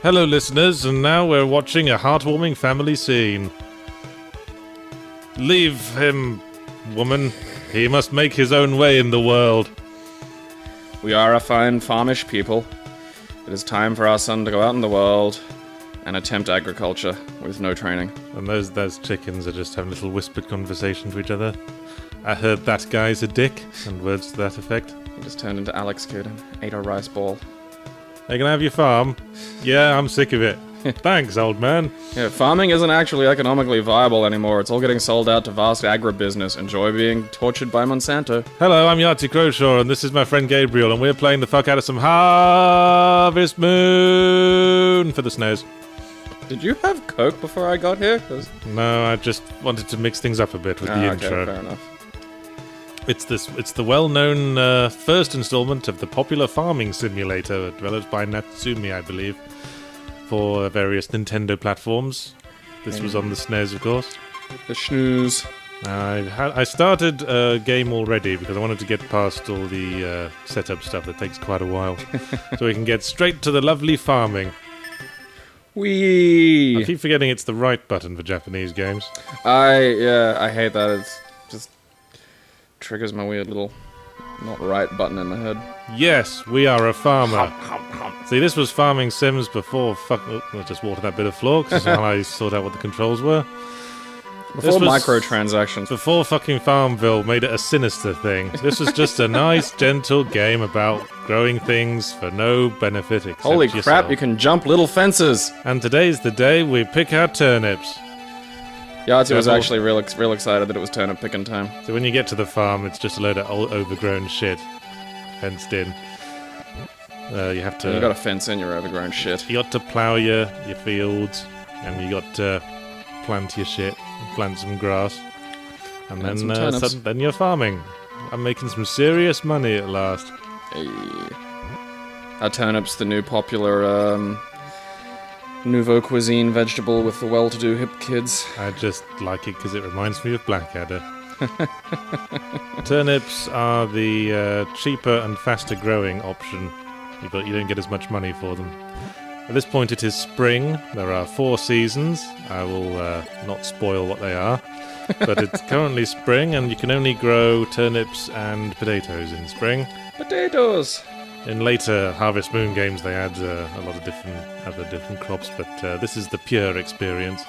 Hello, listeners, and now we're watching a heartwarming family scene. Leave him, woman. He must make his own way in the world. We are a fine farmish people. It is time for our son to go out in the world and attempt agriculture with no training. And those chickens are just having a little whispered conversation to each other. I heard that guy's a dick, and words to that effect. He just turned into Alex Kidd and ate a rice ball. Are you gonna have your farm? Yeah, I'm sick of it. Thanks, old man. Yeah, farming isn't actually economically viable anymore. It's all getting sold out to vast agribusiness. Enjoy being tortured by Monsanto. Hello, I'm Yahtzee Crowshaw, and this is my friend Gabriel, and we're playing the fuck out of some Harvest Moon for the SNES. Did you have Coke before I got here? No, I just wanted to mix things up a bit with the intro. Okay, fair enough. It's the well-known first installment of the popular farming simulator, developed by Natsumi, I believe, for various Nintendo platforms. This was on the SNES, of course. The snooze. I started a game already because I wanted to get past all the setup stuff that takes quite a while, so we can get straight to the lovely farming. Whee! I keep forgetting it's the right button for Japanese games. I hate that. It's just triggers my weird little not right button in my head. Yes, we are a farmer. See, this was Farming Sims before I just watered that bit of floor because that's how I sorted out what the controls were. Before microtransactions. Before fucking Farmville made it a sinister thing. This was just a nice, gentle game about growing things for no benefit except Holy yourself. crap, you can jump little fences! And today's the day we pick our turnips. Yahtzee was actually real excited that it was turnip picking time. So when you get to the farm, it's just a load of old overgrown shit, fenced in. You have to. You got to fence in your overgrown shit. You got to plough your fields, and you got to plant your shit, plant some grass, and then you're farming. I'm making some serious money at last. Hey. Are turnips the new popular nouveau cuisine vegetable with the well-to-do hip kids? I just like it because it reminds me of Blackadder. Turnips are the cheaper and faster growing option, but you don't get as much money for them. At this point it is spring. There are 4 seasons. I will not spoil what they are, but it's currently spring and you can only grow turnips and potatoes in spring. Potatoes! In later Harvest Moon games they add a lot of different crops, but this is the pure experience.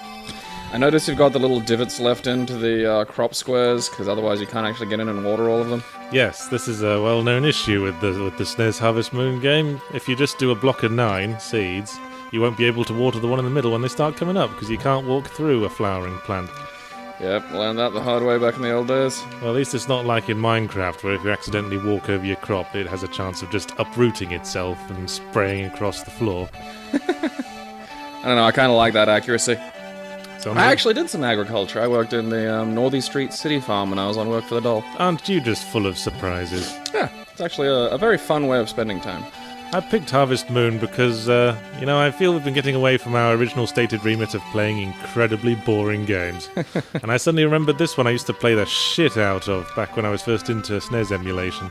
I notice you've got the little divots left into the crop squares, because otherwise you can't actually get in and water all of them. Yes, this is a well-known issue with the SNES Harvest Moon game. If you just do a block of 9 seeds, you won't be able to water the one in the middle when they start coming up, because you can't walk through a flowering plant. Yep, learned that the hard way back in the old days. Well, at least it's not like in Minecraft, where if you accidentally walk over your crop, it has a chance of just uprooting itself and spraying across the floor. I don't know, I kind of like that accuracy. I actually did some agriculture. I worked in the Northey Street City Farm when I was on work for the doll. Aren't you just full of surprises? Yeah, it's actually a very fun way of spending time. I picked Harvest Moon because, I feel we've been getting away from our original stated remit of playing incredibly boring games. And I suddenly remembered this one I used to play the shit out of back when I was first into SNES emulation.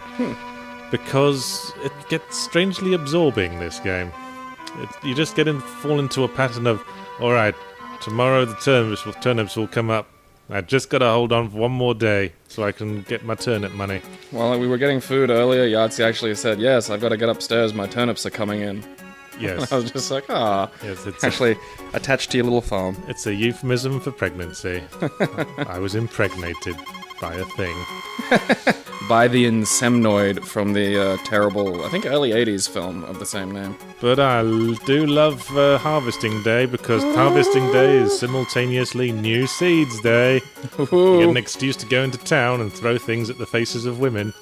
Because it gets strangely absorbing, this game. You just fall into a pattern of, alright, tomorrow the turnips will come up. I just gotta hold on for one more day so I can get my turnip money. While we were getting food earlier, Yahtzee actually said, yes, I've got to get upstairs, my turnips are coming in. Yes. I was just like, Yes, it's actually attached to your little farm. It's a euphemism for pregnancy. I was impregnated by a thing. By the insemnoid from the terrible, I think, early 80s film of the same name. But I do love Harvesting Day, because Harvesting Day is simultaneously New Seeds Day. You get an excuse to go into town and throw things at the faces of women.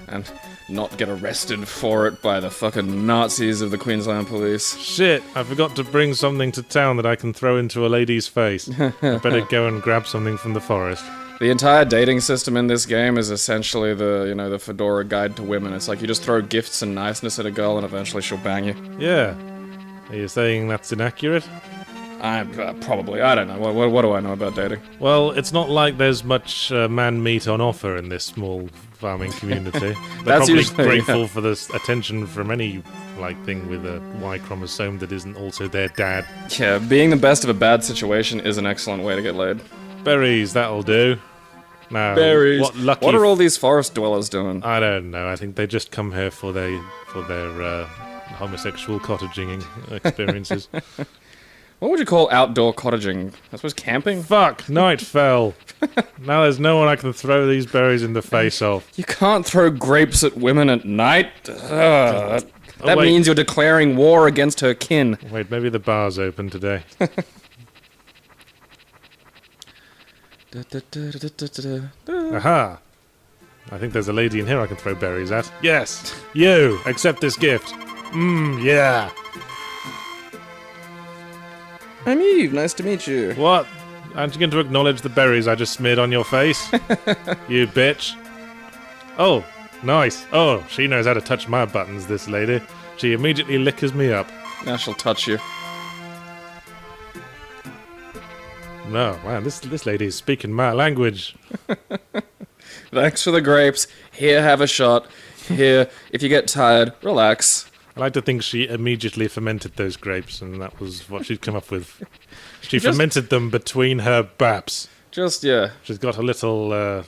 And not get arrested for it by the fucking Nazis of the Queensland Police. Shit, I forgot to bring something to town that I can throw into a lady's face. I better go and grab something from the forest. The entire dating system in this game is essentially the Fedora Guide to Women. It's like you just throw gifts and niceness at a girl and eventually she'll bang you. Yeah. Are you saying that's inaccurate? Probably. I don't know. What do I know about dating? Well, it's not like there's much man-meat on offer in this small farming community. They're probably grateful for this attention from any thing with a Y chromosome that isn't also their dad. Yeah, being the best of a bad situation is an excellent way to get laid. Berries, that'll do. Now, berries. What are all these forest dwellers doing? I don't know. I think they just come here for their homosexual cottaging experiences. What would you call outdoor cottaging? I suppose camping? Fuck! Night fell. Now there's no one I can throw these berries in the face of. You can't throw grapes at women at night. That means you're declaring war against her kin. Wait, maybe the bar's open today. Aha! I think there's a lady in here I can throw berries at. Yes! You! Accept this gift. Yeah! I'm Eve, nice to meet you. What? Aren't you going to acknowledge the berries I just smeared on your face? You bitch. Oh, nice. Oh, she knows how to touch my buttons, this lady. She immediately lickers me up. Now she'll touch you. No, man, this lady is speaking my language. Thanks for the grapes. Here, have a shot. Here, if you get tired, relax. I like to think she immediately fermented those grapes, and that was what she'd come up with. She fermented them between her baps. Yeah. She's got a little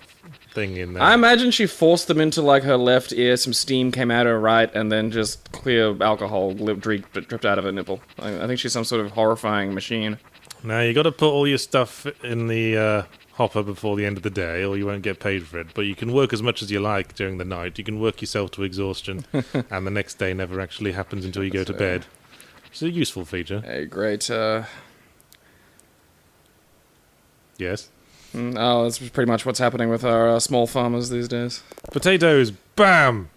thing in there. I imagine she forced them into, her left ear, some steam came out her right, and then just clear alcohol dripped out of her nipple. I think she's some sort of horrifying machine. Now, you got to put all your stuff in the hopper before the end of the day, or you won't get paid for it. But you can work as much as you like during the night. You can work yourself to exhaustion, and the next day never actually happens until you go to bed. It's a useful feature. Hey, great. Yes? That's pretty much what's happening with our small farmers these days. Potatoes, bam!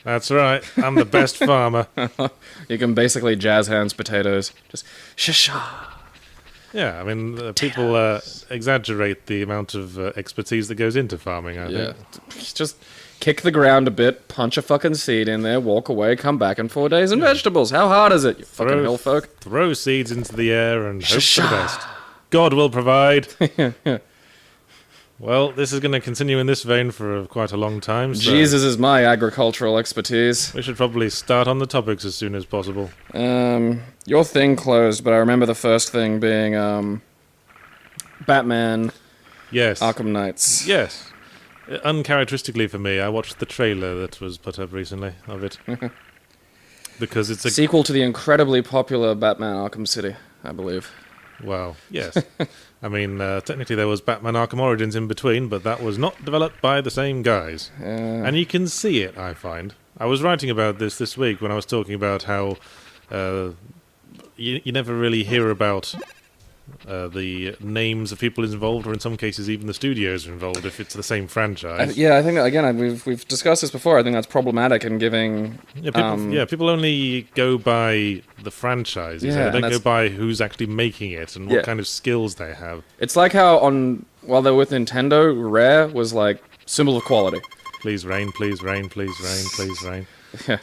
That's right, I'm the best farmer. You can basically jazz hands potatoes. Just sha-sha. Yeah, I mean, people exaggerate the amount of expertise that goes into farming, I think. Just kick the ground a bit, punch a fucking seed in there, walk away, come back in 4 days, and vegetables. How hard is it, you fucking hill folk? Throw seeds into the air and hope for the best. God will provide. Well, this is going to continue in this vein for quite a long time. So Jesus is my agricultural expertise. We should probably start on the topics as soon as possible. Your thing closed, but I remember the first thing being Batman. Yes. Arkham Knights. Yes. Uncharacteristically for me, I watched the trailer that was put up recently of it. Because it's a sequel to the incredibly popular Batman Arkham City, I believe. Well, yes. I mean, technically there was Batman Arkham Origins in between, but that was not developed by the same guys. And you can see it, I find. I was writing about this week when I was talking about how you never really hear about the names of people involved, or in some cases even the studios are involved if it's the same franchise. I think, again, we've discussed this before. I think that's problematic in giving... people only go by the franchises. They don't go by who's actually making it and what kind of skills they have. It's like how while they were with Nintendo, Rare was like symbol of quality. Please rain, please rain, please rain, please rain. Yeah.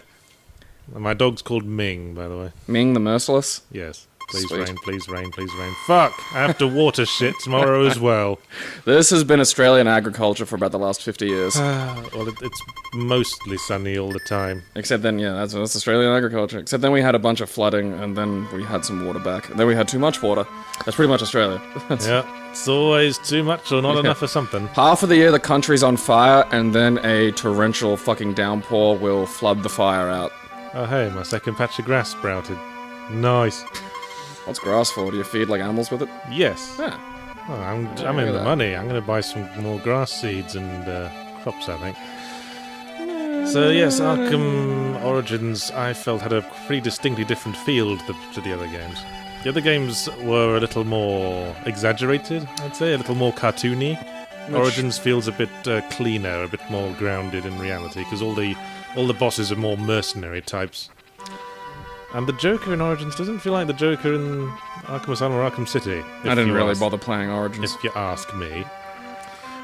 My dog's called Ming, by the way. Ming the Merciless? Yes. Please rain, please rain, please rain. Fuck! I have to water shit tomorrow as well. This has been Australian agriculture for about the last 50 years. Well, it's mostly sunny all the time. Except then, that's Australian agriculture. Except then we had a bunch of flooding, and then we had some water back. And then we had too much water. That's pretty much Australia. Yeah, it's always too much or not enough of something. Half of the year the country's on fire, and then a torrential fucking downpour will flood the fire out. Oh hey, my second patch of grass sprouted. Nice. What's grass for? Do you feed like animals with it? Yes. Yeah. Oh, I'm in the money. I'm going to buy some more grass seeds and crops, I think. So yes, Arkham Origins, I felt, had a pretty distinctly different feel to the other games. The other games were a little more exaggerated, I'd say, a little more cartoony. Origins feels a bit cleaner, a bit more grounded in reality, because all the bosses are more mercenary types. And the Joker in Origins doesn't feel like the Joker in Arkham Asylum or Arkham City. I didn't really bother playing Origins. If you ask me.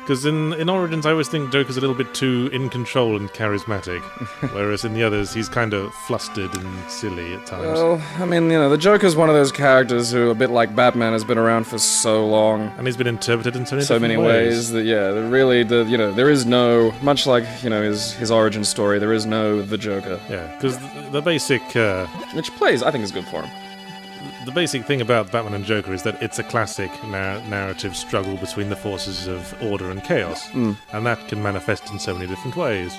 Because in Origins, I always think Joker's a little bit too in control and charismatic, whereas in the others, he's kind of flustered and silly at times. Well, I mean, the Joker's one of those characters who, a bit like Batman, has been around for so long. And he's been interpreted in so many ways that, there is no, much like, his origin story, there is no the Joker. Yeah, because the basic... which plays, I think, is good for him. The basic thing about Batman and Joker is that it's a classic narrative struggle between the forces of order and chaos, and that can manifest in so many different ways.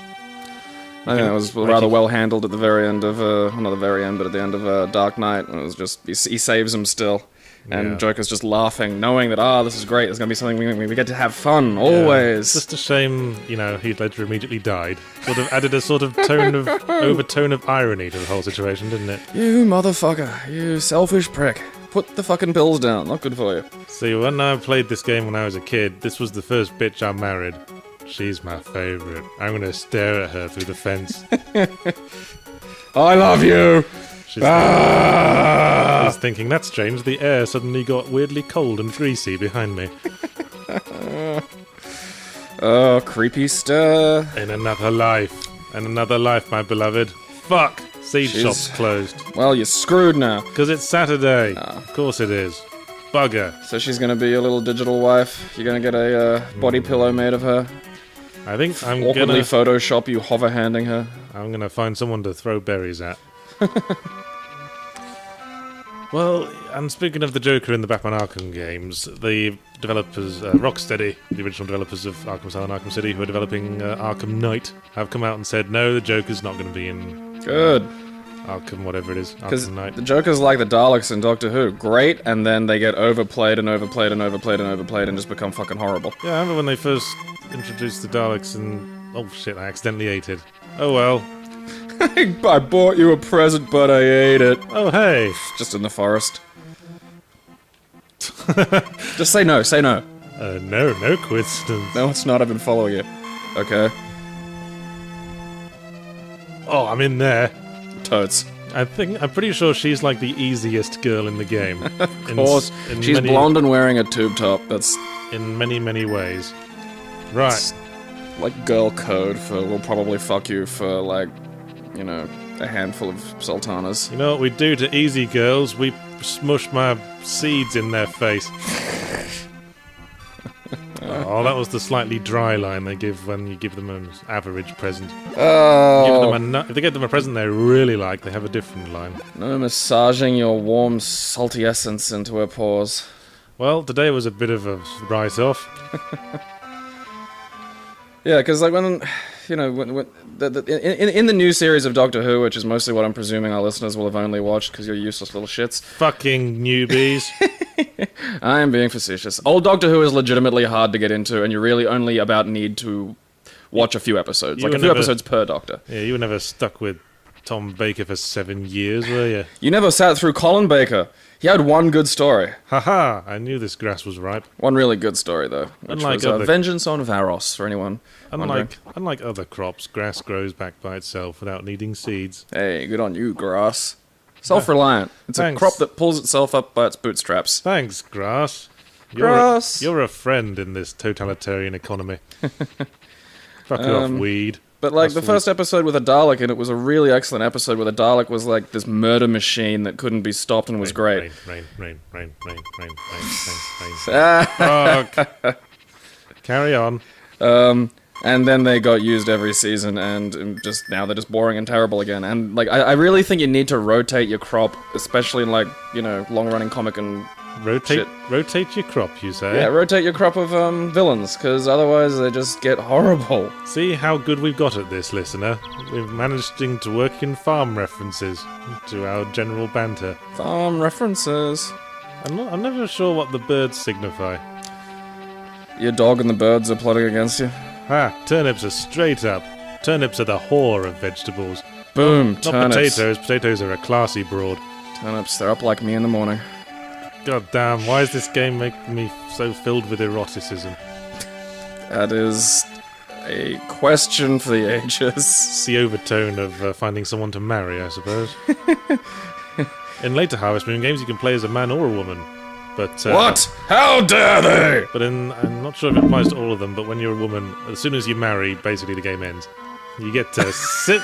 I think it was rather well handled at the very end of, not the very end, but at the end of Dark Knight, and it was just, he saves him still, and Joker's just laughing, knowing that, this is great, there's going to be something, we get to have fun, always. It's just a shame, Heath Ledger immediately died. Sort of added a sort of overtone of irony to the whole situation, didn't it? You motherfucker, you selfish prick. Put the fucking pills down, not good for you. See, when I played this game when I was a kid, this was the first bitch I married. She's my favourite. I'm gonna stare at her through the fence. I love you! She's thinking, that's strange, the air suddenly got weirdly cold and greasy behind me. Oh, creepy stir. In another life, my beloved. Fuck! Seed shop's closed. Well, you're screwed now. Because it's Saturday. Of course it is. Bugger. So she's gonna be your little digital wife? You're gonna get a body pillow made of her? I think I'm awkwardly Photoshop you hover-handing her? I'm gonna find someone to throw berries at. Well, and speaking of the Joker in the Batman Arkham games, the developers, Rocksteady, the original developers of Arkham Asylum and Arkham City, who are developing Arkham Knight, have come out and said, no, the Joker's not going to be in Arkham, whatever it is, Arkham Knight. The Joker's like the Daleks in Doctor Who. Great, and then they get overplayed and overplayed and overplayed and overplayed and just become fucking horrible. Yeah, I remember when they first introduced the Daleks and... Oh shit, I accidentally ate it. Oh well. I bought you a present, but I ate it. Oh, hey. Just in the forest. Just say no, say no. No coincidence. No, it's not, I've been following you. Okay. Oh, I'm in there. Totes. I'm pretty sure she's like the easiest girl in the game. Of course. She's blonde and wearing a tube top. That's... in many, many ways. Right. It's like girl code for we'll probably fuck you for, like, a handful of sultanas. You know what we do to easy girls? We smush my seeds in their face. Oh, that was the slightly dry line they give when you give them an average present. Oh. If they get them a present they really like, they have a different line. No massaging your warm, salty essence into her pores. Well, today was a bit of a write-off. Yeah, because like when in the new series of Doctor Who, which is mostly what I'm presuming our listeners will have only watched because you're useless little shits. Fucking newbies. I am being facetious. Old Doctor Who is legitimately hard to get into, and you really only about need to watch a few episodes. Like a few episodes per Doctor. Yeah, you were never stuck with Tom Baker for 7 years, were you? You never sat through Colin Baker. He had one good story. Haha, I knew this grass was ripe. One really good story, though, which unlike was Vengeance on Varos, for anyone Unlike other crops, grass grows back by itself without needing seeds. Hey, good on you, grass. Self-reliant. It's Thanks. a crop that pulls itself up by its bootstraps. Thanks, grass. Grass! You're a friend in this totalitarian economy. Fuck off, weed. But, like, the first episode with a Dalek in it was a really excellent episode where the Dalek was, like, this murder machine that couldn't be stopped and was great. Rain. Fuck. Carry on. And then they got used every season, and just now they're just boring and terrible again. And, like, I really think you need to rotate your crop, especially in, like, long-running comic and shit. Rotate your crop, you say? Yeah, rotate your crop of villains, because otherwise they just get horrible. See how good we've got at this, listener. We've managed to work in farm references to our general banter. Farm references. I'm never sure what the birds signify. Your dog and the birds are plotting against you. Turnips are straight up. Turnips are the whore of vegetables. Boom, Not turnips. potatoes. Potatoes are a classy broad. Turnips, they're up like me in the morning. God damn, why is this game making me so filled with eroticism? That is a question for the ages. It's the overtone of finding someone to marry, I suppose. In later Harvest Moon games, you can play as a man or a woman. But what? How dare they? But I'm not sure if it applies to all of them, but when you're a woman, as soon as you marry, basically the game ends. You get to sit...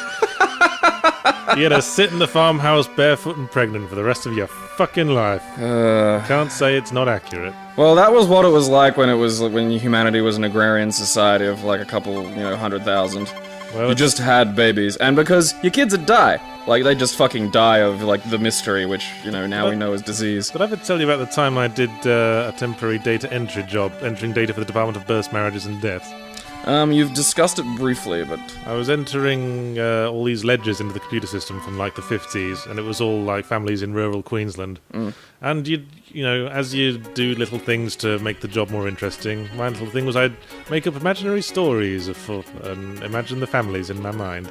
You get to sit in the farmhouse barefoot and pregnant for the rest of your fucking life. Can't say it's not accurate. Well, that was what it was like when humanity was an agrarian society of like a couple, 100,000. Well, you just had babies, and because your kids would die. Like, they just fucking die of, like, the mystery, which, now we know is disease. But I have to tell you about the time I did a temporary data entry job, entering data for the Department of Births, Marriages and Deaths. You've discussed it briefly, but... I was entering all these ledgers into the computer system from, like, the 50s, and it was all, like, families in rural Queensland. And as you do little things to make the job more interesting, my little thing was I'd make up imaginary stories and imagine the families in my mind.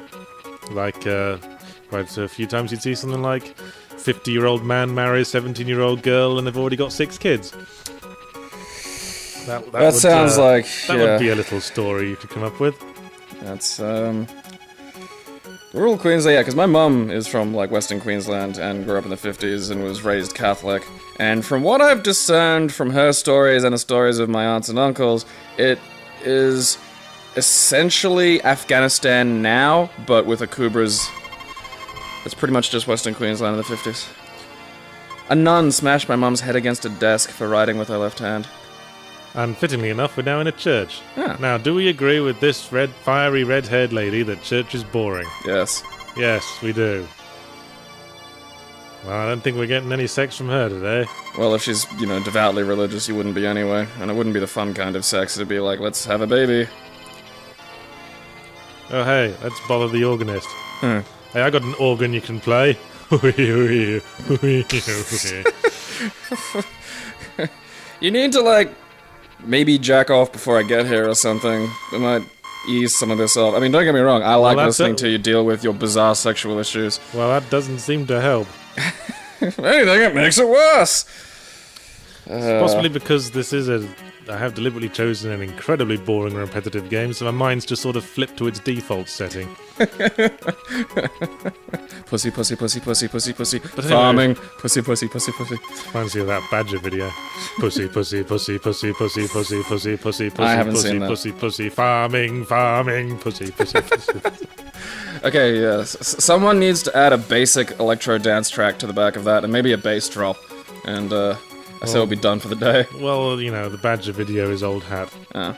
Like, quite a few times you'd see something like 50-year-old man marries 17-year-old girl and they've already got 6 kids. That would, sounds like... That would be a little story you could come up with. That's, rural Queensland, yeah, because my mum is from, like, Western Queensland and grew up in the 50s and was raised Catholic. And from what I've discerned from her stories and the stories of my aunts and uncles, it is essentially Afghanistan now, but with a Kubra's... It's pretty much just Western Queensland in the 50s. A nun smashed my mum's head against a desk for writing with her left hand. And fittingly enough, we're now in a church. Yeah. Now, do we agree with this fiery red-haired lady that church is boring? Yes. Yes, we do. Well, I don't think we're getting any sex from her today. Well, if she's, devoutly religious, you wouldn't be anyway. And it wouldn't be the fun kind of sex. It'd be like, let's have a baby. Oh, hey, let's bother the organist. Hey, I got an organ you can play. You need to, maybe jack off before I get here or something. It might ease some of this off. I mean, don't get me wrong, I like listening to you deal with your bizarre sexual issues. Well, that doesn't seem to help. If anything, it makes it worse. Possibly because I have deliberately chosen an incredibly boring and repetitive game, so my mind's just sort of flipped to its default setting. Pussy, pussy, pussy, pussy, pussy, pussy. Farming. Pussy, pussy, pussy, pussy. Reminds me of that Badger video. Pussy, pussy, pussy, pussy, pussy, pussy, pussy, pussy, pussy, I haven't pussy, seen that. Pussy, pussy, farming, pussy, pussy, pussy. Okay, yes. Someone needs to add a basic electro dance track to the back of that, and maybe a bass drop. And, I say we'll be done for the day. Well, the Badger video is old hat. Oh.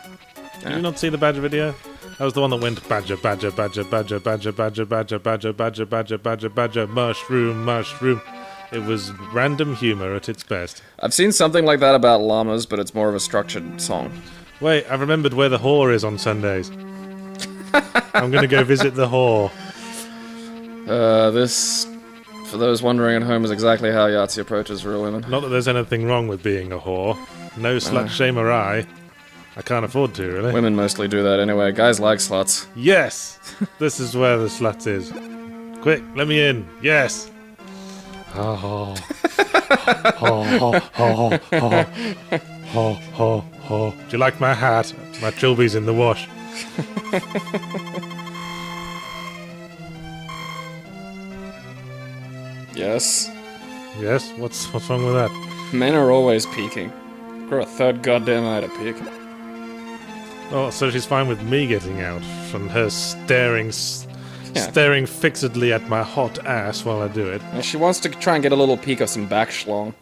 Did you not see the Badger video? That was the one that went badger, badger, badger, badger, badger, badger, badger, badger, badger, badger, badger, badger, mushroom, mushroom. It was random humor at its best. I've seen something like that about llamas, but it's more of a structured song. Wait, I've remembered where the whore is on Sundays. I'm gonna go visit the whore. This, for those wondering at home, is exactly how Yahtzee approaches real women. Not that there's anything wrong with being a whore. No slut shame or I can't afford to, really. Women mostly do that anyway. Guys like sluts. Yes! This is where the slut is. Quick, let me in. Yes! Oh. Do you like my hat? My trilby's in the wash. Yes. Yes? What's wrong with that? Men are always peeking. Grow a third goddamn eye to peek. Oh, so she's fine with me getting out from her staring fixedly at my hot ass while I do it. And she wants to try and get a little peek of some back schlong.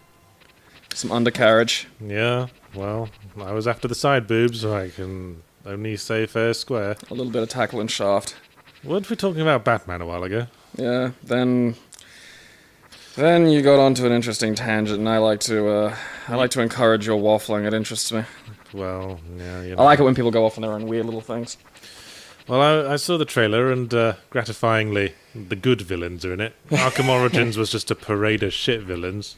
Some undercarriage. Yeah, well, I was after the side boobs, so I can only say fair square. A little bit of tackle and shaft. Weren't we talking about Batman a while ago? Yeah, then you got onto an interesting tangent, and I like to encourage your waffling. It interests me. Well, yeah, I like it when people go off on their own weird little things. Well, I saw the trailer, and gratifyingly, the good villains are in it. Arkham Origins was just a parade of shit villains.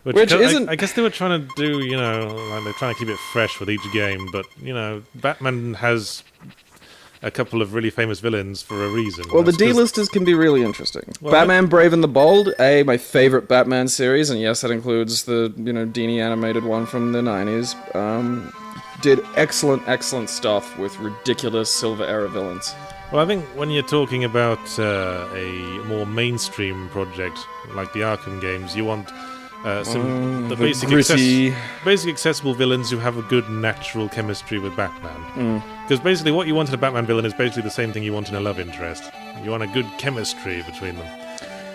Which isn't... I guess they were trying to do, they're trying to keep it fresh with each game, but, Batman has a couple of really famous villains for a reason. Well, the D-listers can be really interesting. Well, Batman Brave and the Bold, my favorite Batman series, and yes, that includes the, Dini animated one from the 90s, did excellent stuff with ridiculous Silver Era villains. Well, I think when you're talking about a more mainstream project, like the Arkham games, you want The gritty. basic accessible villains who have a good natural chemistry with Batman. Because basically what you want in a Batman villain is basically the same thing you want in a love interest. You want a good chemistry between them.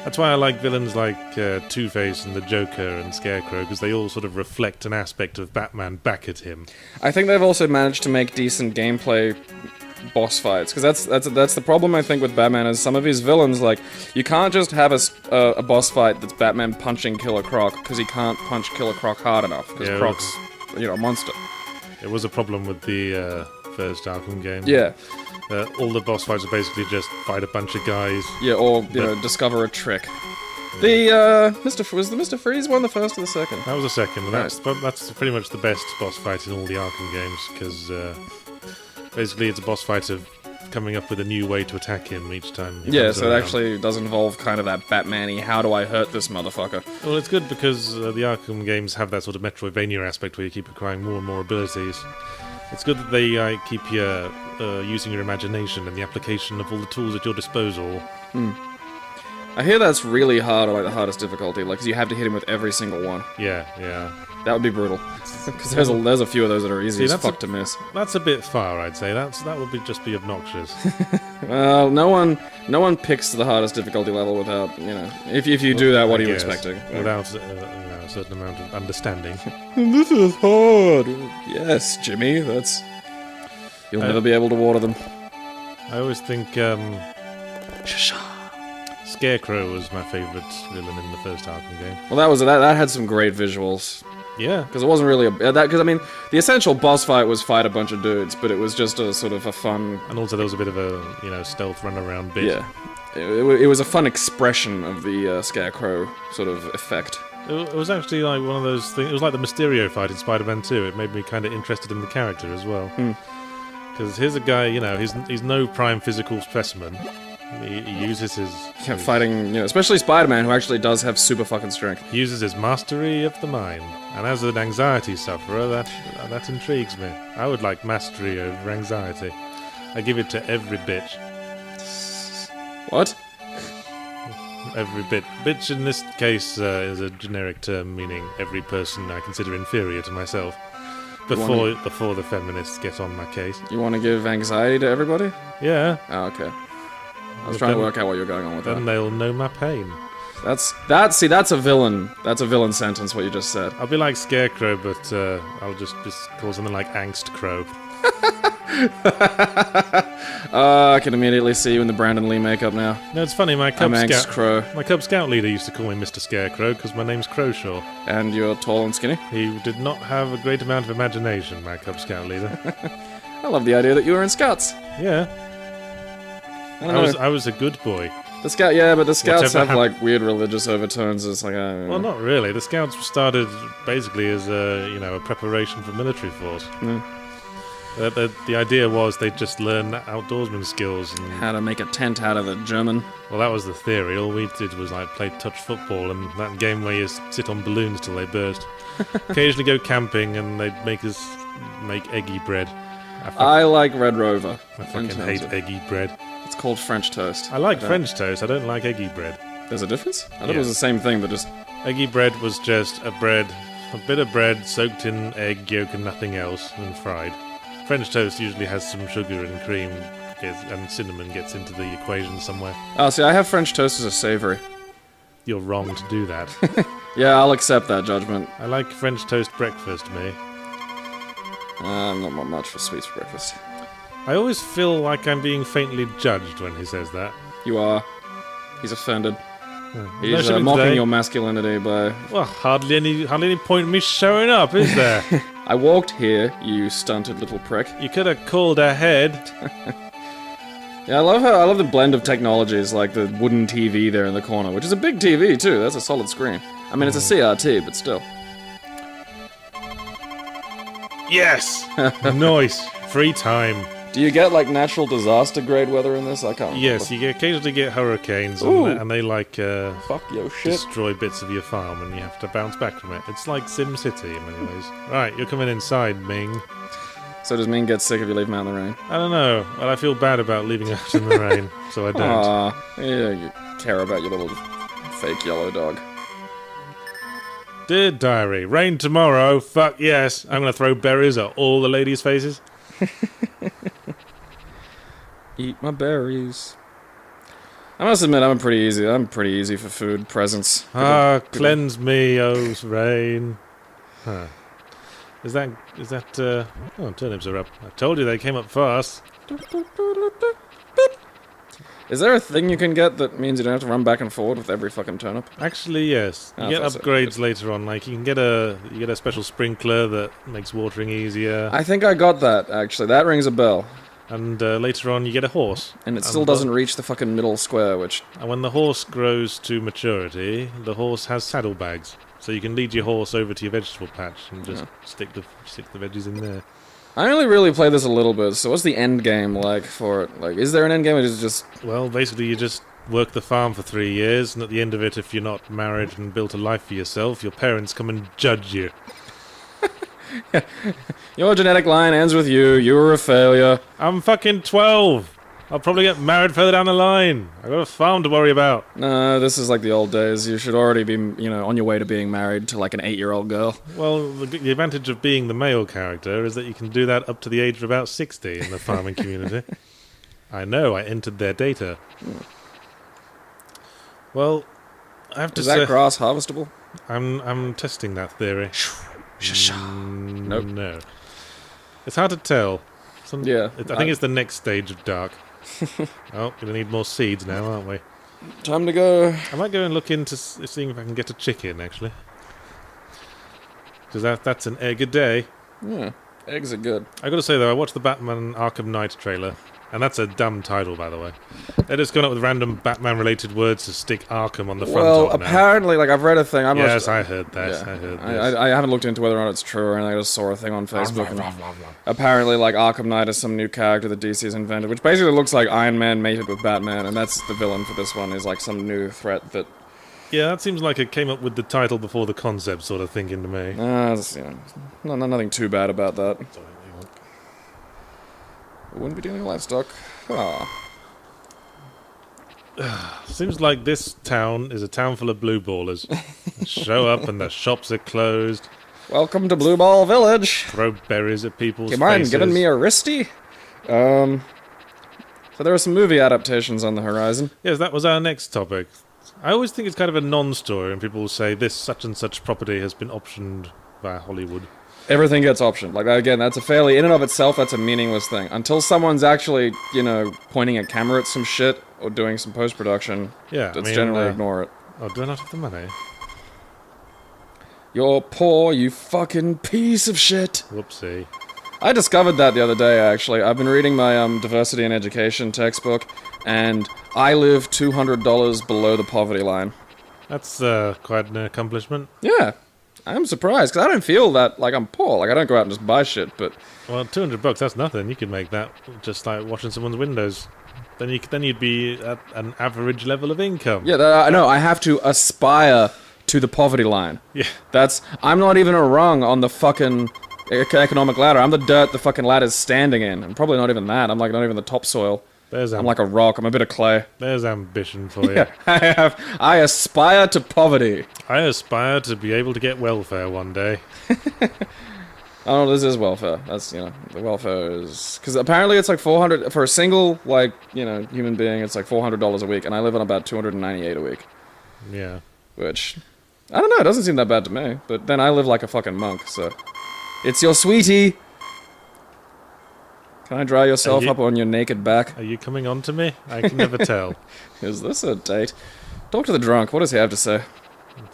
That's why I like villains like Two-Face and the Joker and Scarecrow, because they all sort of reflect an aspect of Batman back at him. I think they've also managed to make decent gameplay boss fights, because that's the problem I think with Batman is some of his villains, like, you can't just have a boss fight that's Batman punching Killer Croc, because he can't punch Killer Croc hard enough, because Croc's, a monster. It was a problem with the first Arkham game. Yeah. All the boss fights are basically just fight a bunch of guys. Yeah, or, discover a trick. The, was the Mr. Freeze one the first or the second? That was the second, and that's pretty much the best boss fight in all the Arkham games, because, basically it's a boss fight of coming up with a new way to attack him each time. Yeah, so it actually does involve kind of that Batman-y, how do I hurt this motherfucker? Well, it's good because the Arkham games have that sort of Metroidvania aspect where you keep acquiring more and more abilities. It's good that they keep you using your imagination and the application of all the tools at your disposal. I hear that's really hard, or like the hardest difficulty, like, 'cause you have to hit him with every single one. Yeah. That would be brutal. Because there's a few of those that are easy as fuck to miss. That's a bit far, I'd say. That would just be obnoxious. Well, no one picks the hardest difficulty level without, if you do that, what are you expecting? Without a certain amount of understanding. This is hard. Yes, Jimmy, you'll never be able to water them. I always think, Scarecrow was my favourite villain in the first Arkham game. Well, that had some great visuals. Yeah. Because it wasn't really because I mean, the essential boss fight was fight a bunch of dudes, but it was just a sort of a fun... And also there was a bit of a, stealth run-around bit. Yeah. It was a fun expression of the Scarecrow sort of effect. It was actually like one of those things... It was like the Mysterio fight in Spider-Man 2. It made me kind of interested in the character as well. Because here's a guy, he's no prime physical specimen. He uses his... Yeah, fighting, especially Spider-Man, who actually does have super fucking strength. He uses his mastery of the mind. And as an anxiety sufferer, that intrigues me. I would like mastery over anxiety. I give it to every bitch. What? Every bit. Bitch in this case is a generic term meaning every person I consider inferior to myself. Before the feminists get on my case. You want to give anxiety to everybody? Yeah. Oh, okay. I was trying to work out what you're going on with that. Then they'll know my pain. That's a villain. That's a villain sentence, what you just said. I'll be like Scarecrow, but I'll just call something like Angst Crow. I can immediately see you in the Brandon Lee makeup now. No, it's funny, my Cub Scout leader used to call me Mr. Scarecrow because my name's Crowshaw. And you're tall and skinny? He did not have a great amount of imagination, my Cub Scout leader. I love the idea that you were in Scouts. Yeah. I was a good boy. The Scouts have like weird religious overtones. It's like, well, not really. The Scouts started basically as a preparation for military force. The idea was they'd just learn outdoorsman skills and how to make a tent out of a German. Well, that was the theory. All we did was like play touch football and that game where you sit on balloons till they burst. Occasionally go camping and they'd make us make eggy bread. I like Red Rover. I fucking hate eggy bread. It's called French toast. I like French toast. I don't like eggy bread. There's a difference? I thought it was the same thing, but just... Eggy bread was just a bit of bread soaked in egg yolk and nothing else, and fried. French toast usually has some sugar and cream, and cinnamon gets into the equation somewhere. Oh, see, I have French toast as a savoury. You're wrong to do that. Yeah, I'll accept that judgment. I like French toast breakfast, me. I'm not much for sweets for breakfast. I always feel like I'm being faintly judged when he says that. You are. He's offended. He's mocking your masculinity by... Well, hardly any point in me showing up, is there? I walked here, you stunted little prick. You could have called ahead. Yeah, I love the blend of technologies, like the wooden TV there in the corner, which is a big TV too. That's a solid screen. I mean, it's a CRT, but still. Yes! Nice. Free time. Do you get, like, natural disaster grade weather in this? I can't remember. Yes, you occasionally get hurricanes, and they like, fuck your shit. Destroy bits of your farm, and you have to bounce back from it. It's like Sim City in many ways. Right, you're coming inside, Ming. So does Ming get sick if you leave him out in the rain? I don't know, but I feel bad about leaving out in the rain, so I don't. Aw, yeah, you care about your little fake yellow dog. Dear diary, rain tomorrow. Fuck yes. I'm going to throw berries at all the ladies' faces. Eat my berries. I must admit, I'm pretty easy for food presents. Cleanse me, oh rain. Huh. Is that, oh, turnips are up. I told you they came up fast. Is there a thing you can get that means you don't have to run back and forward with every fucking turnip? Actually, yes. You get upgrades later on. Like, you get a special sprinkler that makes watering easier. I think I got that, actually. That rings a bell. And later on, you get a horse. And it still doesn't reach the fucking middle square, which... And when the horse grows to maturity, the horse has saddlebags. So you can lead your horse over to your vegetable patch and just stick the veggies in there. I only really play this a little bit, so what's the end game like for it? Like, is there an end game, or is it just... Well, basically you just work the farm for 3 years, and at the end of it, if you're not married and built a life for yourself, your parents come and judge you. Your genetic line ends with you. You were a failure. I'm fucking 12. I'll probably get married further down the line. I've got a farm to worry about. No, this is like the old days. You should already be, on your way to being married to like an 8-year-old girl. Well, the advantage of being the male character is that you can do that up to the age of about 60 in the farming community. I know, I entered their data. Well, I have to say... Is that grass harvestable? I'm testing that theory. Nope. No. It's hard to tell. I think it's the next stage of dark. Oh, gonna need more seeds now, aren't we? Time to go. I might go and look into seeing if I can get a chicken, actually. Because that's an egg a day. Yeah, eggs are good. I gotta say, though, I watched the Batman Arkham Knight trailer. And that's a dumb title, by the way. They're just going up with random Batman-related words to stick Arkham on the front Well, of apparently, like, I've read a thing. Yes, I heard that. Yeah. I heard this. I haven't looked into whether or not it's true or anything. I just saw a thing on Facebook. Apparently, like, Arkham Knight is some new character that DC has invented, which basically looks like Iron Man mated with Batman, and that's the villain for this one, is, like, some new threat that... Yeah, that seems like it came up with the title before the concept sort of thinking to me. Nothing too bad about that. Wouldn't be dealing with livestock. Seems like this town is a town full of blue ballers. Show up and the shops are closed. Welcome to Blue Ball Village. Throw berries at people's faces. You mind giving me a wristy? So there are some movie adaptations on the horizon. Yes, that was our next topic. I always think it's kind of a non-story when people say this such and such property has been optioned by Hollywood. Everything gets optioned. Like, again, that's a fairly, in and of itself, that's a meaningless thing. Until someone's actually, pointing a camera at some shit or doing some post-production, generally ignore it. Oh, do I not have the money? You're poor, you fucking piece of shit. Whoopsie. I discovered that the other day, actually. I've been reading my diversity and education textbook, and I live $200 below the poverty line. That's quite an accomplishment. Yeah. I'm surprised, because I don't feel that, like, I'm poor. Like, I don't go out and just buy shit, but... Well, $200, that's nothing. You could make that just like washing someone's windows. Then you'd be at an average level of income. Yeah, I know. I have to aspire to the poverty line. Yeah. I'm not even a rung on the fucking economic ladder. I'm the dirt the fucking ladder's standing in. I'm probably not even that. I'm, like, not even the topsoil. I'm like a rock. I'm a bit of clay. There's ambition for you. Yeah, I aspire to poverty. I aspire to be able to get welfare one day. Oh, this is welfare. That's, the welfare is... Because apparently it's like $400... For a single, like, human being, it's like $400 a week, and I live on about $298 a week. Yeah. Which, I don't know, it doesn't seem that bad to me. But then I live like a fucking monk, so... It's your sweetie! Can I dry yourself up on your naked back? Are you coming on to me? I can never tell. Is this a date? Talk to the drunk. What does he have to say?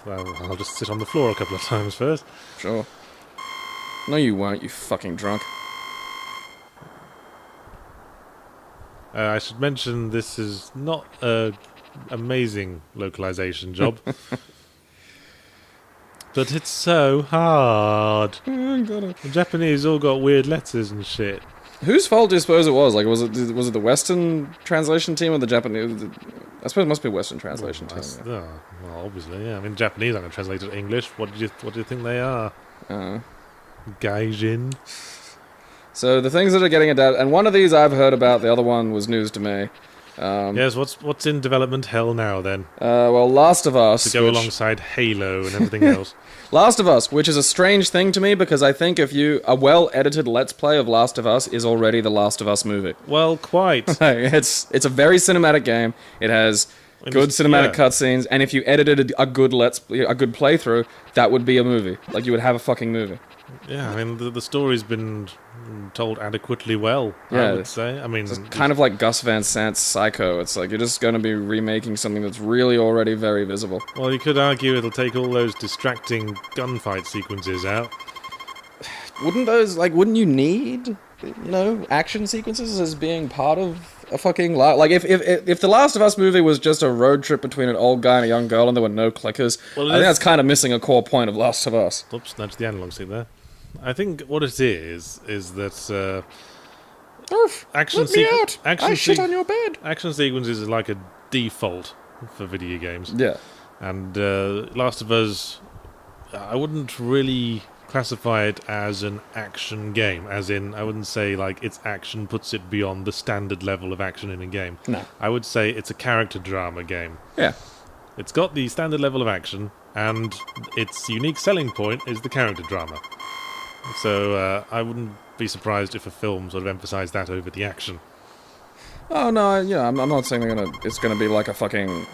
Well, I'll just sit on the floor a couple of times first. Sure. No, you won't, you fucking drunk. I should mention this is not an amazing localization job. But it's so hard. The Japanese all got weird letters and shit. Whose fault do you suppose it was? Like, was it the Western translation team or the Japanese? I suppose it must be Western translation team. Yeah. Oh, well, obviously, yeah. I mean, Japanese aren't translated to English. What do you think they are? Gaijin. So the things that are getting adapted, and one of these I've heard about. The other one was news to me. Yes, what's in development hell now then? Well, Last of Us... To go alongside Halo and everything else. Last of Us, which is a strange thing to me, because I think a well-edited Let's Play of Last of Us is already the Last of Us movie. Well, quite. It's a very cinematic game. It has good cinematic cutscenes, and if you edited a good playthrough, that would be a movie. Like, you would have a fucking movie. Yeah, I mean, the story's been told adequately well, I would say. I mean, it's kind of like Gus Van Sant's Psycho. It's like you're just going to be remaking something that's really already very visible. Well, you could argue it'll take all those distracting gunfight sequences out. Wouldn't you need, action sequences as being part of a fucking like if the Last of Us movie was just a road trip between an old guy and a young girl and there were no clickers, I think that's kind of missing a core point of Last of Us. Oops, nudge the analog stick there. I think what it is that action sequences. I shit on your bed. Action sequences is like a default for video games. Yeah, and Last of Us, I wouldn't really classify it as an action game, as in, I wouldn't say like its action puts it beyond the standard level of action in a game. No. I would say it's a character drama game. Yeah. It's got the standard level of action, and its unique selling point is the character drama. So I wouldn't be surprised if a film sort of emphasised that over the action. Oh no, I'm not saying it's gonna be like a fucking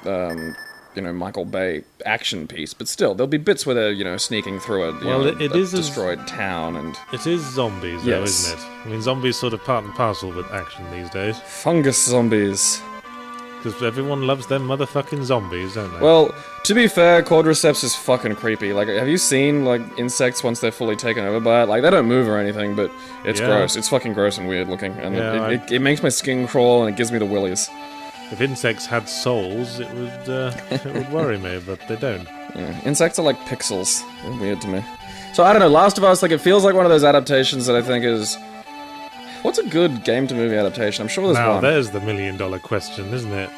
Michael Bay action piece, but still, there'll be bits where they're, sneaking through a destroyed town, and... It is zombies, though, isn't it? I mean, zombies sort of part and parcel with action these days. Fungus zombies. Because everyone loves them motherfucking zombies, don't they? Well, to be fair, Cordyceps is fucking creepy. Like, have you seen, insects once they're fully taken over by it? Like, they don't move or anything, but it's gross. It's fucking gross and weird looking, and it makes my skin crawl, and it gives me the willies. If insects had souls, it would worry me, but they don't. Yeah, insects are like pixels. They're weird to me. So, I don't know, Last of Us, it feels like one of those adaptations that I think is... What's a good game-to-movie adaptation? I'm sure there's one. Now, there's the million-dollar question, isn't it?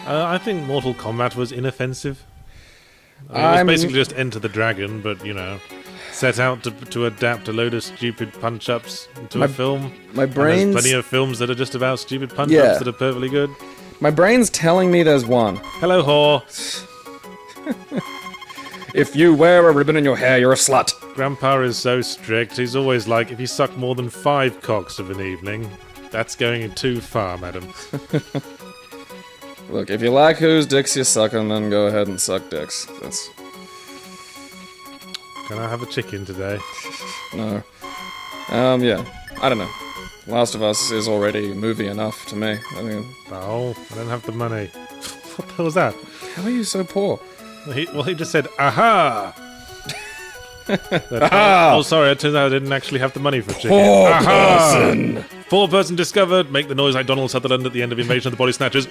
I think Mortal Kombat was inoffensive. It was basically just Enter the Dragon, but, set out to adapt a load of stupid punch-ups to a film. My brain's... And there's plenty of films that are just about stupid punch-ups that are perfectly good. My brain's telling me there's one. Hello, whore. If you wear a ribbon in your hair, you're a slut. Grandpa is so strict. He's always like, if you suck more than 5 cocks of an evening, that's going too far, madam. Look, if you like whose dicks you're sucking, then go ahead and suck dicks. That's... Can I have a chicken today? No. Yeah. I don't know. Last of Us is already movie enough to me. I mean... Oh, I don't have the money. What the hell was that? How are you so poor? He just said, aha! Aha! Oh, sorry, it turns out I didn't actually have the money for chicken. Poor person! Poor person discovered. Make the noise like Donald Sutherland at the end of Invasion of the Body Snatchers.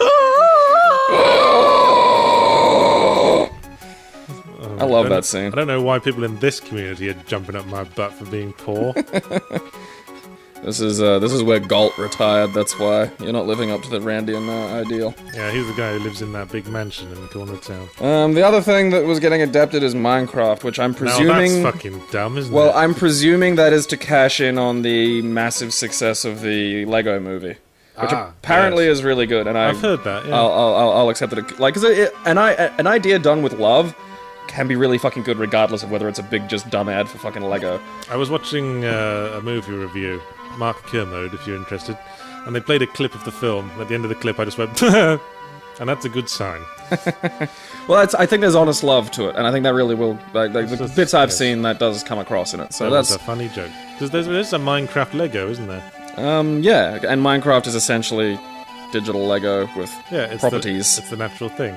I love that scene. I don't know why people in this community are jumping up my butt for being poor. This is where Galt retired, that's why. You're not living up to the Randian ideal. Yeah, he's the guy who lives in that big mansion in the corner of town. The other thing that was getting adapted is Minecraft, which I'm presuming... Now that's fucking dumb, isn't it? Well, I'm presuming that is to cash in on the massive success of the Lego movie. Which apparently is really good, and I've heard that, yeah. I'll accept it. Like, 'cause an idea done with love can be really fucking good regardless of whether it's a big, just dumb ad for fucking Lego. I was watching a movie review, Mark Kermode, if you're interested, and they played a clip of the film. At the end of the clip, I just went, and that's a good sign. Well, I think there's honest love to it, and I think that really will, the bits I've seen, that does come across in it. So that's a funny joke. There's a Minecraft Lego, isn't there? Yeah, and Minecraft is essentially digital Lego with properties. It's the natural thing.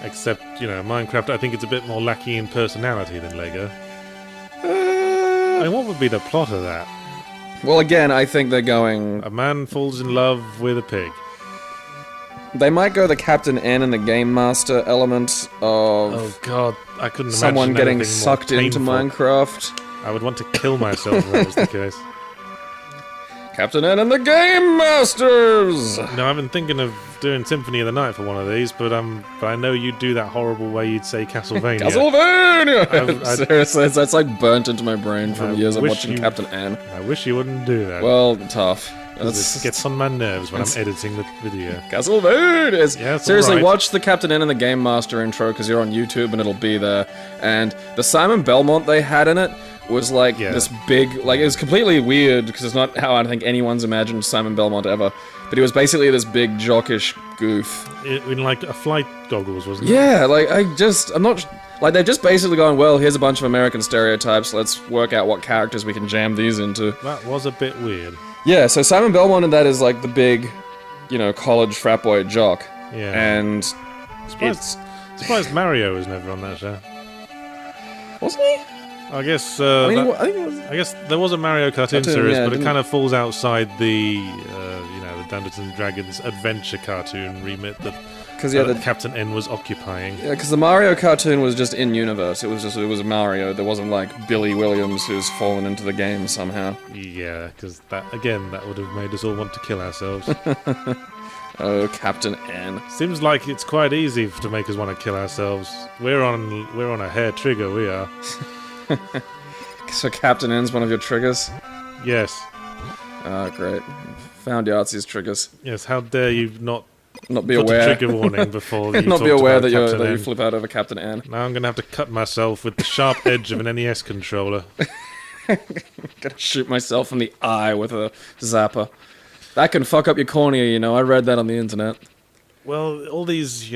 Except, Minecraft, I think it's a bit more lacking in personality than Lego. I mean, what would be the plot of that? Well, again, I think they're going... A man falls in love with a pig. They might go the Captain N and the Game Master element of... Oh god, I couldn't imagine someone getting sucked into Minecraft. I would want to kill myself if that was the case. Captain N and the Game Masters! No, I've been thinking of doing Symphony of the Night for one of these, but I know you'd do that horrible way you'd say Castlevania. Castlevania! Seriously, that's like burnt into my brain from years of watching Captain N. I wish you wouldn't do that. Well, tough. It gets on my nerves when I'm editing the video. Castle Moon is... Yeah, seriously, right. watch the Captain N and the Game Master intro, because you're on YouTube and it'll be there. And the Simon Belmont they had in it was like this big... Like, it was completely weird, because it's not how I think anyone's imagined Simon Belmont ever. But he was basically this big, jockish goof. In like a flight goggles, wasn't it? Yeah, like, I'm not... Like, they're just basically going, well, here's a bunch of American stereotypes, let's work out what characters we can jam these into. That was a bit weird. Yeah, so Simon Belmont in that is like the big, college frat boy jock. Yeah. And Surprised Mario was never on that show. Wasn't he? I guess, I think it was... I guess there was a Mario cartoon series, yeah, but it kind of falls outside the, the Dungeons and Dragons adventure cartoon remit that Captain N was occupying. Yeah, because the Mario cartoon was just in-universe. It was Mario. There wasn't, like, Billy Williams who's fallen into the game somehow. Yeah, because that would have made us all want to kill ourselves. Oh, Captain N. Seems like it's quite easy to make us want to kill ourselves. We're on a hair trigger, we are. So Captain N's one of your triggers? Yes. Ah, great. Found Yahtzee's triggers. Yes, how dare you not be aware. A trigger warning before you not be aware that you you flip out over Captain N. Now I'm going to have to cut myself with the sharp edge of an NES controller. Gonna shoot myself in the eye with a zapper. That can fuck up your cornea, I read that on the internet. Well, all these,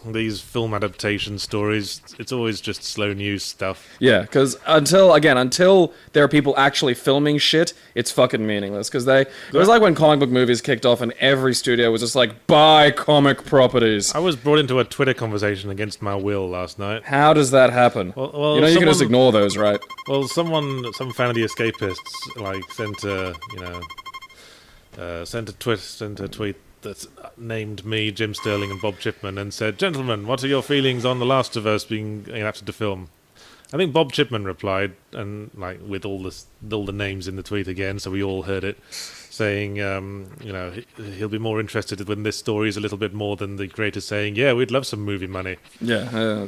these film adaptation stories, it's always just slow news stuff. Yeah, because until there are people actually filming shit, it's fucking meaningless. Because it was like when comic book movies kicked off and every studio was just like, buy comic properties. I was brought into a Twitter conversation against my will last night. How does that happen? Well, you can just ignore those, right? Well, some fan of the Escapists, sent a tweet that named me, Jim Sterling, and Bob Chipman, and said, "Gentlemen, what are your feelings on The Last of Us being adapted to film?" I think Bob Chipman replied, and with all the names in the tweet again, so we all heard it, saying, he'll be more interested when this story is a little bit more than the creator saying, "Yeah, we'd love some movie money." Yeah.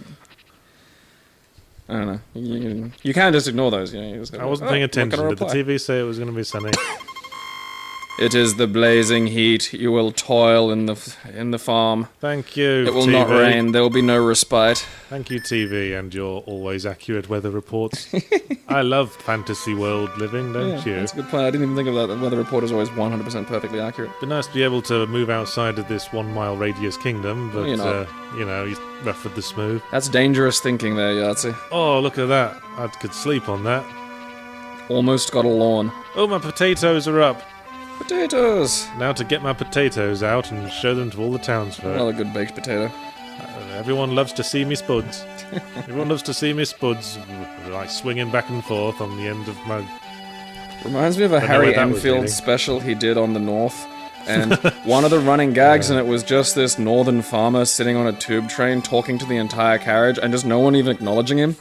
I don't know. You can't just ignore those. I wasn't paying attention. Did the TV say it was going to be sunny? It is the blazing heat. You will toil in the farm. Thank you, It will TV. not rain. There will be no respite. Thank you, TV, and your always accurate weather reports. I love fantasy world living, don't you? That's a good point. I didn't even think of that. The weather report is always 100% perfectly accurate. It'd be nice to be able to move outside of this 1 mile radius kingdom, but, he's rough with the smooth. That's dangerous thinking there, Yahtzee. Oh, look at that. I could sleep on that. Almost got a lawn. Oh, my potatoes are up. Potatoes! Now to get my potatoes out and show them to all the townsfolk. Another good baked potato. Everyone loves to see me spuds. Everyone loves to see me spuds, like swinging back and forth on the end of my... Reminds me of a Harry Enfield special he did on the North. And one of the running gags, and it was just this northern farmer sitting on a tube train talking to the entire carriage, and just no one even acknowledging him.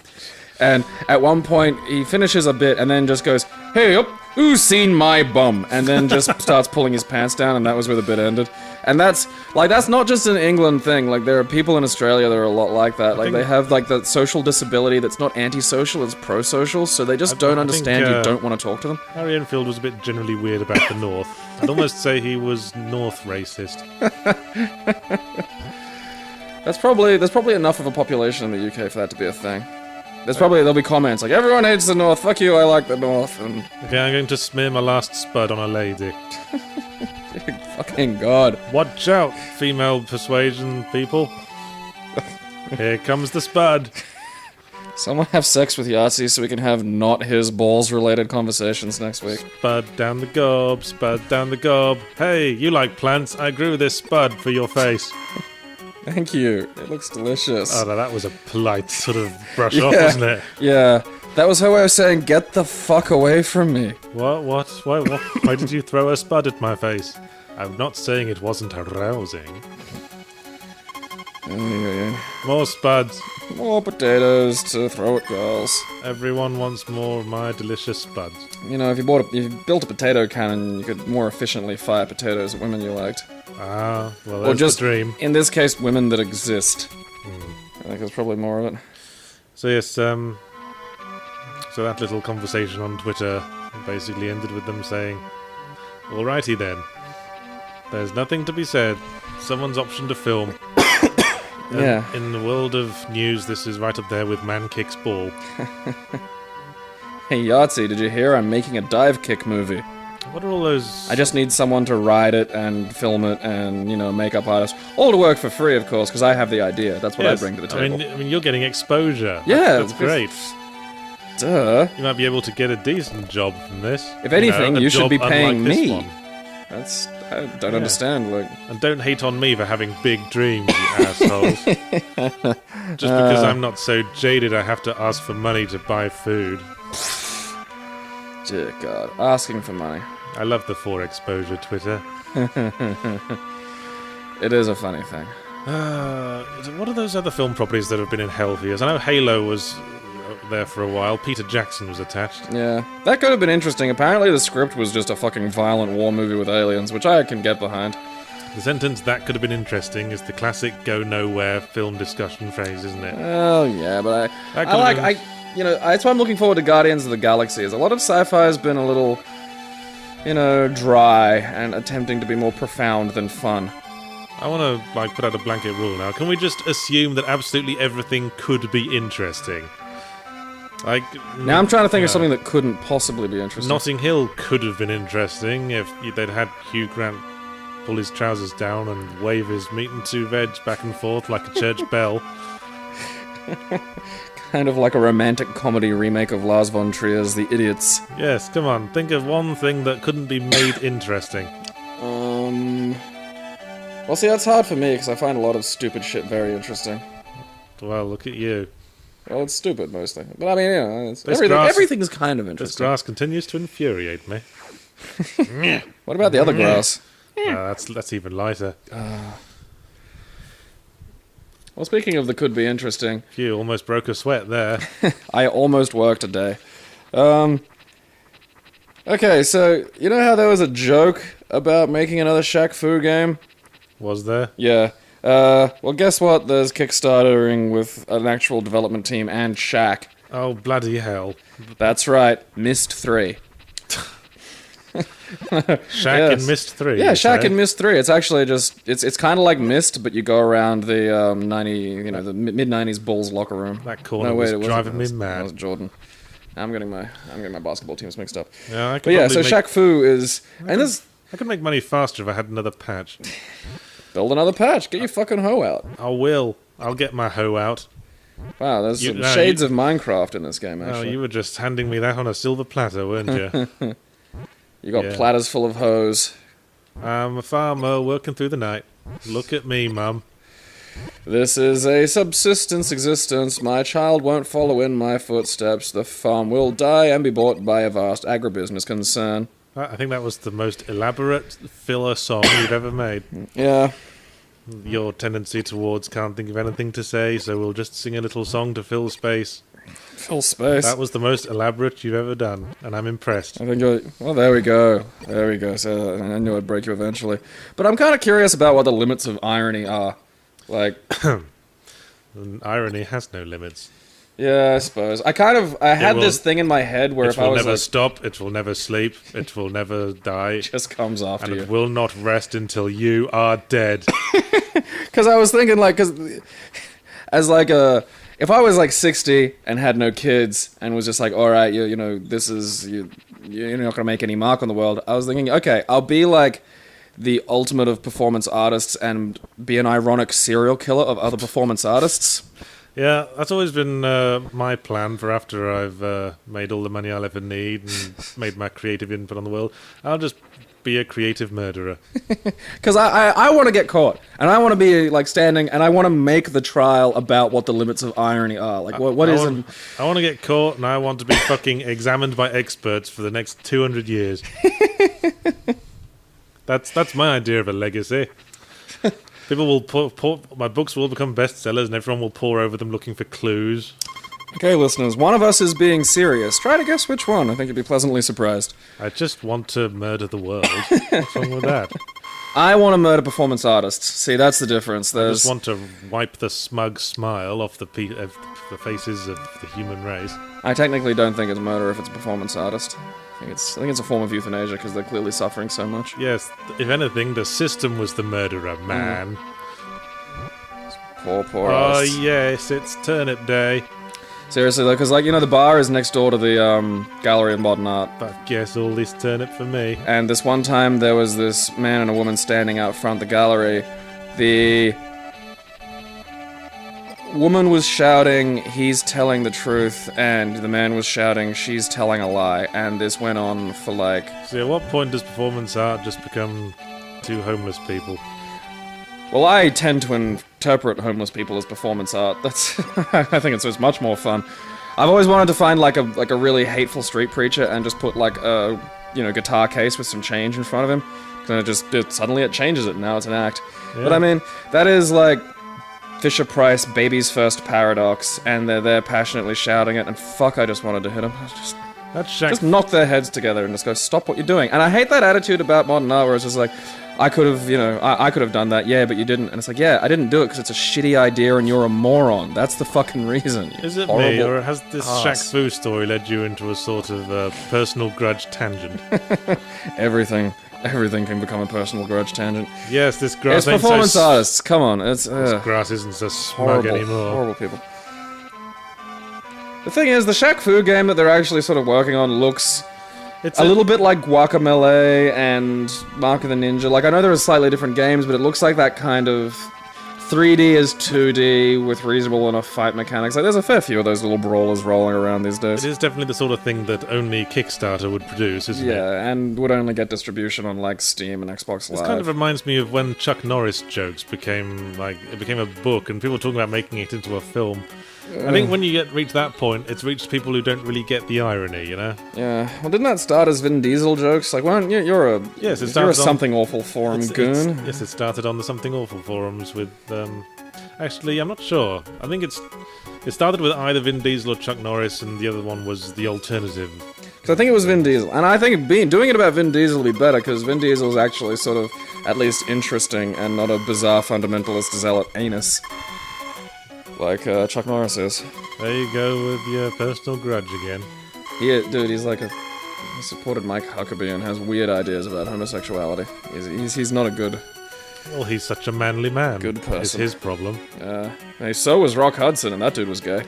And at one point, he finishes a bit and then just goes, "Hey up, who's seen my bum?" And then just starts pulling his pants down, and that was where the bit ended. And that's not just an England thing. Like, there are people in Australia that are a lot like that. Like, they have, like, the social disability that's not antisocial, it's pro-social, so they just don't understand you don't want to talk to them. Harry Enfield was a bit generally weird about the North. I'd almost say he was North racist. There's probably enough of a population in the UK for that to be a thing. There'll be comments like, "Everyone hates the North, fuck you, I like the North," and... Okay, I'm going to smear my last spud on a lady. Fucking God. Watch out, female persuasion people. Here comes the spud. Someone have sex with Yahtzee so we can have not his balls-related conversations next week. Spud down the gob, spud down the gob. Hey, you like plants, I grew this spud for your face. Thank you. It looks delicious. Oh, no, that was a polite sort of brush off, wasn't it? Yeah. That was her way of saying, "Get the fuck away from me." What? Why did you throw a spud at my face? I'm not saying it wasn't arousing. More spuds. More potatoes to throw at girls. Everyone wants more of my delicious spuds. If you built a potato cannon, you could more efficiently fire potatoes at women you liked. Ah, well, that's just, the dream. In this case, women that exist. I think there's probably more of it. So yes, so that little conversation on Twitter basically ended with them saying, Alrighty then. There's nothing to be said. Someone's optioned a film. Yeah. In the world of news, this is right up there with Man Kicks Ball. Hey Yahtzee, did you hear I'm making a dive kick movie? What are all those... I just need someone to write it and film it and, makeup artists. All to work for free, of course, because I have the idea. That's what I bring to the table. I mean, you're getting exposure. Yeah. That's great. Duh. You might be able to get a decent job from this. If anything, you should be paying me. One. I don't understand, like... And don't hate on me for having big dreams, you assholes. Just because I'm not so jaded I have to ask for money to buy food. Dear God, asking for money. I love the for exposure Twitter. It is a funny thing. What are those other film properties that have been in hell for years? I know Halo was there for a while. Peter Jackson was attached. Yeah, that could have been interesting. Apparently the script was just a fucking violent war movie with aliens, which I can get behind. The sentence "that could have been interesting" is the classic go nowhere film discussion phrase, isn't it? Oh yeah, but that's why I'm looking forward to Guardians of the Galaxy. Is a lot of sci-fi has been a little, dry and attempting to be more profound than fun. I want to put out a blanket rule now. Can we just assume that absolutely everything could be interesting? Now I'm trying to think of something that couldn't possibly be interesting. Notting Hill could have been interesting if they'd had Hugh Grant pull his trousers down and wave his meat and two veg back and forth like a church bell. Kind of like a romantic comedy remake of Lars von Trier's The Idiots. Yes, come on, think of one thing that couldn't be made interesting. Well, see, that's hard for me, because I find a lot of stupid shit very interesting. Well, look at you. Well, it's stupid, mostly. But I mean, everything's kind of interesting. This grass continues to infuriate me. What about the other grass? That's even lighter. Well, speaking of the could be interesting... Phew, almost broke a sweat there. I almost worked a day. Okay, so, you know how there was a joke about making another Shaq Fu game? Was there? Yeah. Well, guess what? There's Kickstartering with an actual development team and Shaq. Oh, bloody hell. That's right. Myst 3. Shaq in Myst 3. Yeah, Shaq in Myst 3. It's actually just... It's kind of like Myst, but you go around the the mid-90s Bulls locker room. That corner was driving me mad. That was Jordan. I'm getting my basketball teams mixed up. Yeah, so Shaq Fu is... I could make money faster if I had another patch. Build another patch. Get your fucking hoe out. I will. I'll get my hoe out. Wow, there's some shades of Minecraft in this game, actually. Oh, you were just handing me that on a silver platter, weren't you? You got platters full of hoes. I'm a farmer working through the night. Look at me, Mum. This is a subsistence existence. My child won't follow in my footsteps. The farm will die and be bought by a vast agribusiness concern. I think that was the most elaborate filler song you've ever made. Yeah. Your tendency towards can't think of anything to say, so we'll just sing a little song to fill space. Fill space? That was the most elaborate you've ever done, and I'm impressed. I think well, there we go. There we go. So I knew I'd break you eventually. But I'm kind of curious about what the limits of irony are. Like... Irony has no limits. Yeah, I suppose. I had this thing in my head where if I was it will never stop, it will never sleep, it will never die. It just comes after you. And it will not rest until you are dead. Because I was thinking, if I was 60 and had no kids and was just all right, you're not gonna make any mark on the world. I was thinking, okay, I'll be the ultimate of performance artists and be an ironic serial killer of other performance artists. Yeah, that's always been my plan for after I've made all the money I'll ever need and made my creative input on the world. I'll just be a creative murderer. Because I want to get caught, and I want to be standing, and I want to make the trial about what the limits of irony are. I want to get caught, and I want to be fucking examined by experts for the next 200 years. That's my idea of a legacy. People will my books will become bestsellers, and everyone will pore over them looking for clues. Okay, listeners, one of us is being serious. Try to guess which one. I think you'd be pleasantly surprised. I just want to murder the world. What's wrong with that? I want to murder performance artists. See, that's the difference. I just want to wipe the smug smile off the faces of the human race. I technically don't think it's murder if it's a performance artist. I think it's a form of euthanasia because they're clearly suffering so much. Yes, if anything, the system was the murderer, man. Poor Oh, us. yes, it's turnip day. Seriously though, because the bar is next door to the gallery of modern art. But guess all this turnip for me. And this one time there was this man and a woman standing out front the gallery. The woman was shouting, "He's telling the truth," and the man was shouting, "She's telling a lie." And this went on for like... See, at what point does performance art just become two homeless people? Well, I tend to interpret homeless people as performance art. That's... I think it's much more fun. I've always wanted to find like a really hateful street preacher and just put like a, guitar case with some change in front of him. And suddenly it changes it, now it's an act. Yeah. But I mean, that is like Fisher-Price, Baby's First Paradox, and they're there passionately shouting it, and fuck, I just wanted to hit them. Just knock their heads together and just go, stop what you're doing. And I hate that attitude about modern art where it's just like, I could have, I could have done that, yeah, but you didn't. And it's like, yeah, I didn't do it because it's a shitty idea and you're a moron. That's the fucking reason. Is it me, or has this Shaq Fu story led you into a sort of personal grudge tangent? Everything can become a personal grudge tangent. Yes, this grass It's performance artists, come on. This grass isn't so smug anymore. Horrible people. The thing is, the Shaq Fu game that they're actually sort of working on looks... It's a little bit like Guacamelee and Mark of the Ninja. Like, I know there are slightly different games, but it looks like that kind of 3D is 2D with reasonable enough fight mechanics. Like, there's a fair few of those little brawlers rolling around these days. It is definitely the sort of thing that only Kickstarter would produce, isn't it? Yeah, and would only get distribution on, like, Steam and Xbox Live. This kind of reminds me of when Chuck Norris jokes became a book, and people were talking about making it into a film. I think when you reach that point, it's reached people who don't really get the irony, Yeah. Well, didn't that start as Vin Diesel jokes? Like, well, you're a Something Awful forum goon. Yes, it started on the Something Awful forums with... actually, I'm not sure. I think it started with either Vin Diesel or Chuck Norris, and the other one was the alternative. Because I think it was Vin Diesel. And I think doing it about Vin Diesel would be better, because Vin Diesel is actually sort of at least interesting and not a bizarre fundamentalist zealot anus. Like Chuck Norris is. There you go with your personal grudge again. Yeah, dude, he's like he supported Mike Huckabee and has weird ideas about homosexuality. He's not a good... Well, he's such a manly man. Good person. It's his problem. Hey, so was Rock Hudson, and that dude was gay.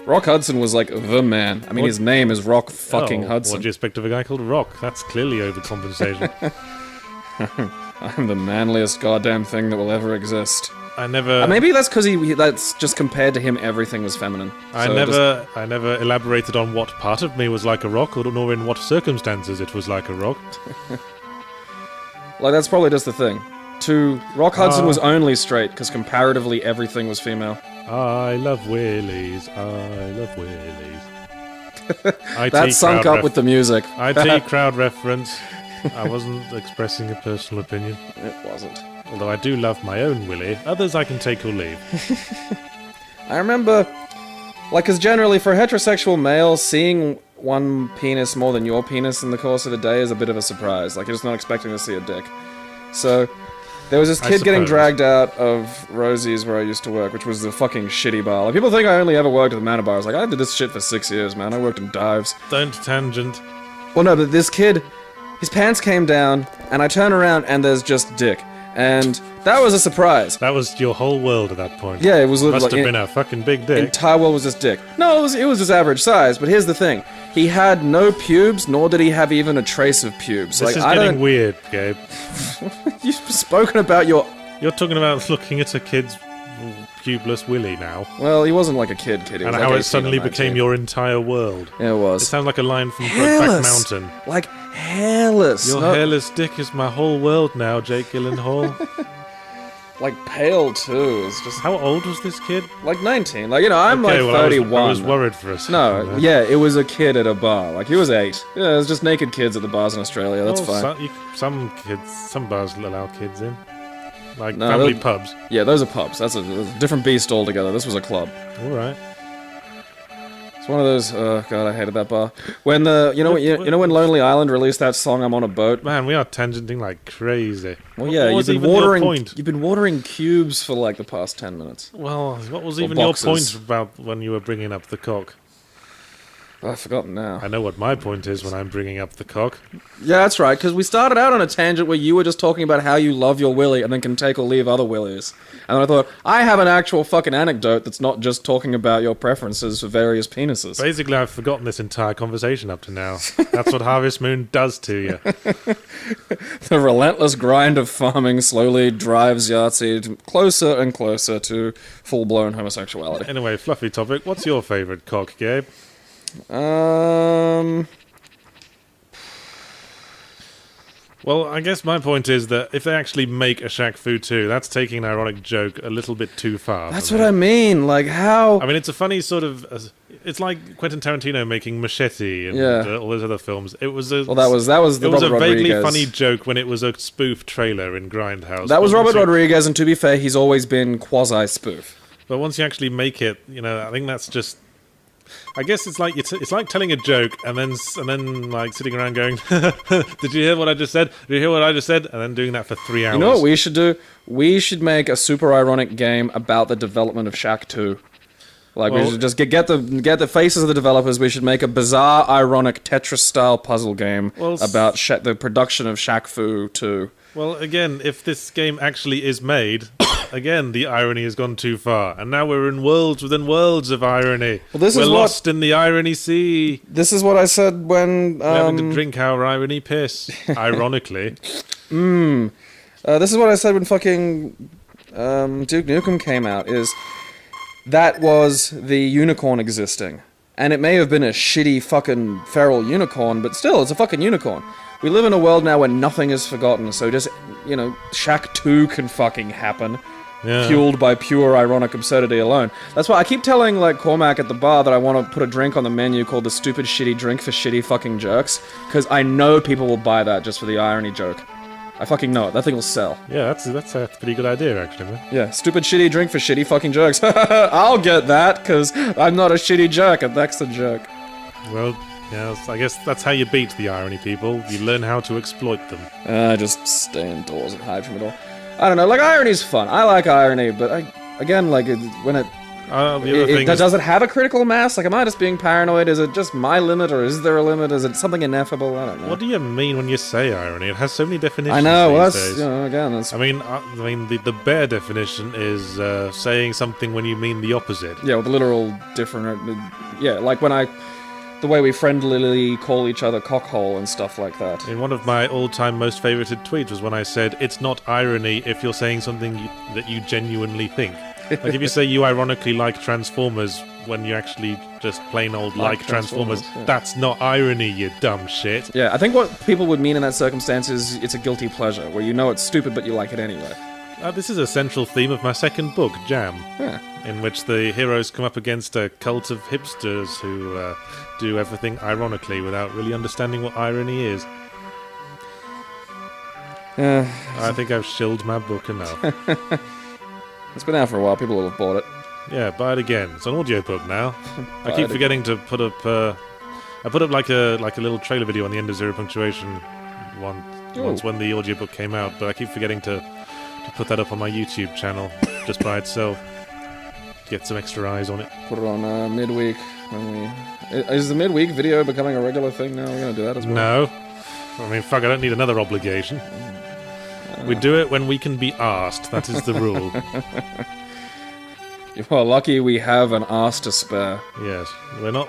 Rock Hudson was like the man. I mean, his name is Rock fucking Hudson. What do you expect of a guy called Rock? That's clearly overcompensation. I'm the manliest goddamn thing that will ever exist. I never... maybe that's because that's just compared to him, everything was feminine. I never elaborated on what part of me was like a rock, nor in what circumstances it was like a rock. Like, that's probably just the thing. Rock Hudson was only straight, because comparatively everything was female. I love wheelies, I love wheelies. That sunk up with the music. IT crowd reference. I wasn't expressing a personal opinion. It wasn't. Although I do love my own willy, others I can take or leave. I remember, because generally for a heterosexual male, seeing one penis more than your penis in the course of a day is a bit of a surprise. Like, you're just not expecting to see a dick. So, there was this kid getting dragged out of Rosie's where I used to work, which was the fucking shitty bar. Like, people think I only ever worked at the Manor Bar. I was like, I did this shit for 6 years, man. I worked in dives. Don't tangent. Well, no, but this kid, his pants came down, and I turn around and there's just dick. And that was a surprise. That was your whole world at that point. Yeah, it was must have been a fucking big dick. Entire world was just dick. No, it was just average size. But here's the thing: he had no pubes, nor did he have even a trace of pubes. This is getting weird, Gabe. You've spoken about your... You're talking about looking at a kid's pubeless willy now. Well, he wasn't like a kid. He was and how it suddenly became your entire world. Yeah, it was. It sounds like a line from Brokeback Mountain. Like hairless. Your hairless dick is my whole world now, Jake Gyllenhaal. Like pale too. It's just... How old was this kid? Like 19. Like, I'm like 31. I was worried for a second. No, yeah, it was a kid at a bar. Like, he was 8. Yeah, it was just naked kids at the bars in Australia. That's fine. Some bars allow kids in. Like family pubs. Yeah, those are pubs. That's a different beast altogether. This was a club. Alright. It's one of those. Oh god, I hated that bar. When when Lonely Island released that song "I'm on a Boat." Man, we are tangenting like crazy. Well, yeah, you've been watering cubes for like the past 10 minutes. Well, what was even your point about when you were bringing up the cock? I've forgotten now. I know what my point is when I'm bringing up the cock. Yeah, that's right, because we started out on a tangent where you were just talking about how you love your willy and then can take or leave other willies. And I thought, I have an actual fucking anecdote that's not just talking about your preferences for various penises. Basically, I've forgotten this entire conversation up to now. That's what Harvest Moon does to you. The relentless grind of farming slowly drives Yahtzee closer and closer to full-blown homosexuality. Anyway, fluffy topic. What's your favourite cock, Gabe? Well, I guess my point is that if they actually make a Shaq Fu 2, that's taking an ironic joke a little bit too far. That's what I mean. Like, how... I mean, it's a funny sort of... It's like Quentin Tarantino making Machete and all those other films. It was a... Well, that was the It was Robert a vaguely Rodriguez. funny joke when it was a spoof trailer in Grindhouse. That was Robert Rodriguez, and to be fair, he's always been quasi-spoof. But once you actually make it, you know, I think that's just... I guess it's like it's like telling a joke and then like sitting around going, "Did you hear what I just said? Did you hear what I just said?" And then doing that for 3 hours. You know what we should do? We should make a super ironic game about the development of Shaq 2. Like, we should just get the faces of the developers. We should make a bizarre, ironic Tetris-style puzzle game about the production of Shaq Fu 2. Well, again, if this game actually is made, again, the irony has gone too far. And now we're in worlds within worlds of irony. Well, we're lost in the irony sea. This is what I said when... We're having to drink our irony piss, ironically. This is what I said when fucking Duke Nukem came out, is that was the unicorn existing. And it may have been a shitty fucking feral unicorn, but still, it's a fucking unicorn. We live in a world now where nothing is forgotten, so just, you know, Shaq 2 can fucking happen. Yeah. Fueled by pure ironic absurdity alone. That's why I keep telling, like, Cormac at the bar that I want to put a drink on the menu called the stupid shitty drink for shitty fucking jerks, because I know people will buy that just for the irony joke. I fucking know it. That thing will sell. Yeah, that's a pretty good idea, actually, man. Yeah, stupid shitty drink for shitty fucking jerks. I'll get that, because I'm not a shitty jerk, and that's the joke. Well... Yeah, I guess that's how you beat the irony, people. You learn how to exploit them. Just stay indoors and hide from it all. I don't know, like, irony's fun. I like irony, but again, like, when it... does it have a critical mass? Like, am I just being paranoid? Is it just my limit, or is there a limit? Is it something ineffable? I don't know. What do you mean when you say irony? It has so many definitions. I know, well, that's, days. You know, again, that's... I mean, the bare definition is saying something when you mean the opposite. Yeah, with the literal different... Yeah, like when the way we friendlily call each other cockhole and stuff like that. In one of my all-time most favorited tweets was when I said, it's not irony if you're saying something that you genuinely think. Like if you say you ironically like Transformers when you actually just plain old like Transformers, yeah. That's not irony, you dumb shit. Yeah, I think what people would mean in that circumstance is it's a guilty pleasure, where you know it's stupid but you like it anyway. This is a central theme of my second book, Jam, in which the heroes come up against a cult of hipsters who do everything ironically without really understanding what irony is. I think I've shilled my book enough. It's been out for a while, people will have bought it. Yeah, buy it again. It's an audiobook now. I keep forgetting to put up... I put up like a little trailer video on the end of Zero Punctuation once when the audiobook came out, but I keep forgetting to put that up on my YouTube channel just by itself. Get some extra eyes on it. Put it on midweek when we... Is the midweek video becoming a regular thing now? We're going to do that as well? No. I mean, fuck, I don't need another obligation. We do it when we can be asked. That is the rule. You are lucky we have an arse to spare. Yes. We're not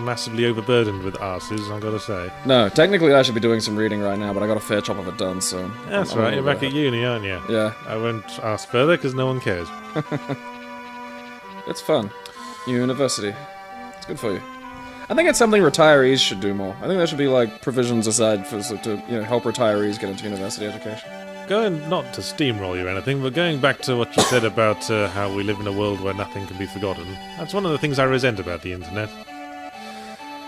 massively overburdened with arses, I've got to say. No, technically I should be doing some reading right now, but I got a fair chop of it done, so... That's right, you're back at uni, aren't you? Yeah. I won't ask further, because no one cares. It's fun. University. It's good for you. I think it's something retirees should do more. I think there should be, like, provisions aside to help retirees get into university education. Going, not to steamroll you or anything, but going back to what you said about how we live in a world where nothing can be forgotten, that's one of the things I resent about the internet.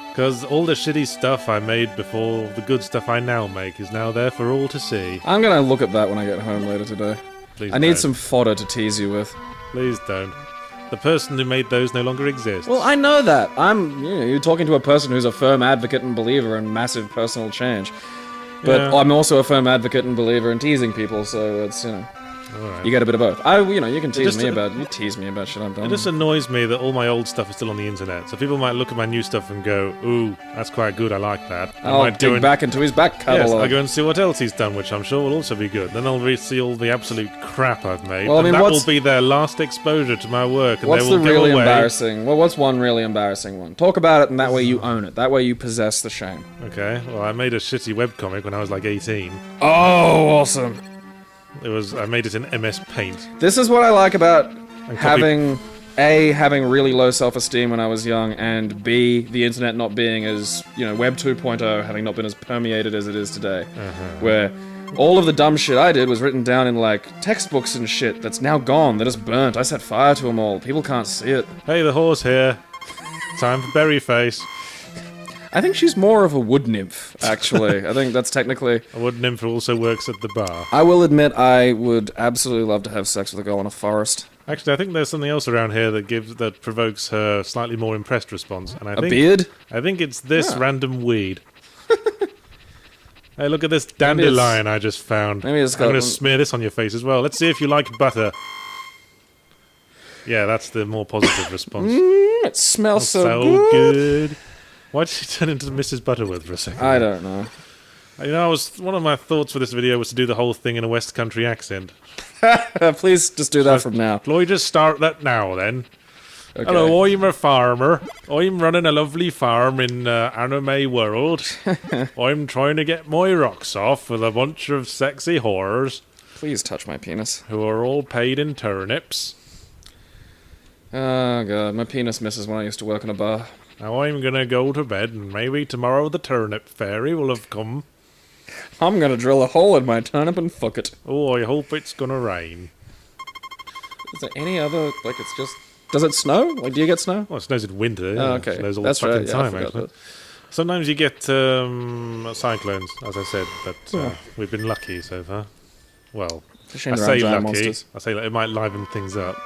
Because all the shitty stuff I made before, the good stuff I now make, is now there for all to see. I'm gonna look at that when I get home later today. Please I need some fodder to tease you with. Please don't. The person who made those no longer exists. Well, I know that. You're talking to a person who's a firm advocate and believer in massive personal change. But I'm also a firm advocate and believer in teasing people, so it's, You get a bit of both. You can tease me about shit I've done. It just annoys me that all my old stuff is still on the internet. So people might look at my new stuff and go, "Ooh, that's quite good. I like that." I'll dig back into his back catalogue. Yes, I'll go and see what else he's done, which I'm sure will also be good. Then I'll see all the absolute crap I've made. Well, that will be their last exposure to my work. And what's they will the really go away. embarrassing? Well, what's one really embarrassing one? Talk about it, and that way you own it. That way you possess the shame. Okay. Well, I made a shitty webcomic when I was like 18. Oh, awesome! I made it in MS Paint. This is what I like about having really low self-esteem when I was young, and B, the internet not being as, Web 2.0 having not been as permeated as it is today. Where all of the dumb shit I did was written down in, like, textbooks and shit that's now gone, that is burnt. I set fire to them all. People can't see it. Hey, the horse here. Time for Berryface. I think she's more of a wood nymph, actually. I think that's technically... A wood nymph who also works at the bar. I will admit I would absolutely love to have sex with a girl in a forest. Actually, I think there's something else around here that provokes her slightly more impressed response. And I think, beard? I think it's this random weed. Hey, look at this dandelion I just found. Maybe it's got... I'm going to smear this on your face as well. Let's see if you like butter. Yeah, that's the more positive response. It smells so good. Why did she turn into Mrs. Butterworth for a second? I don't know. One of my thoughts for this video was to do the whole thing in a West Country accent. Please just do that from now. Can we just start that now, then? Okay. Hello, I'm a farmer. I'm running a lovely farm in anime world. I'm trying to get my rocks off with a bunch of sexy whores. Please touch my penis. Who are all paid in turnips. Oh, God. My penis misses when I used to work in a bar. Now I'm gonna go to bed, and maybe tomorrow the turnip fairy will have come. I'm gonna drill a hole in my turnip and fuck it. Oh, I hope it's gonna rain. Is there any other, like, it's just... Does it snow? Like, do you get snow? Well, it snows in winter. Oh, okay. It snows all That's the fucking right. time, I actually. that. Sometimes you get cyclones, as I said, but we've been lucky so far. Well, I say lucky. Monsters. I say it might liven things up.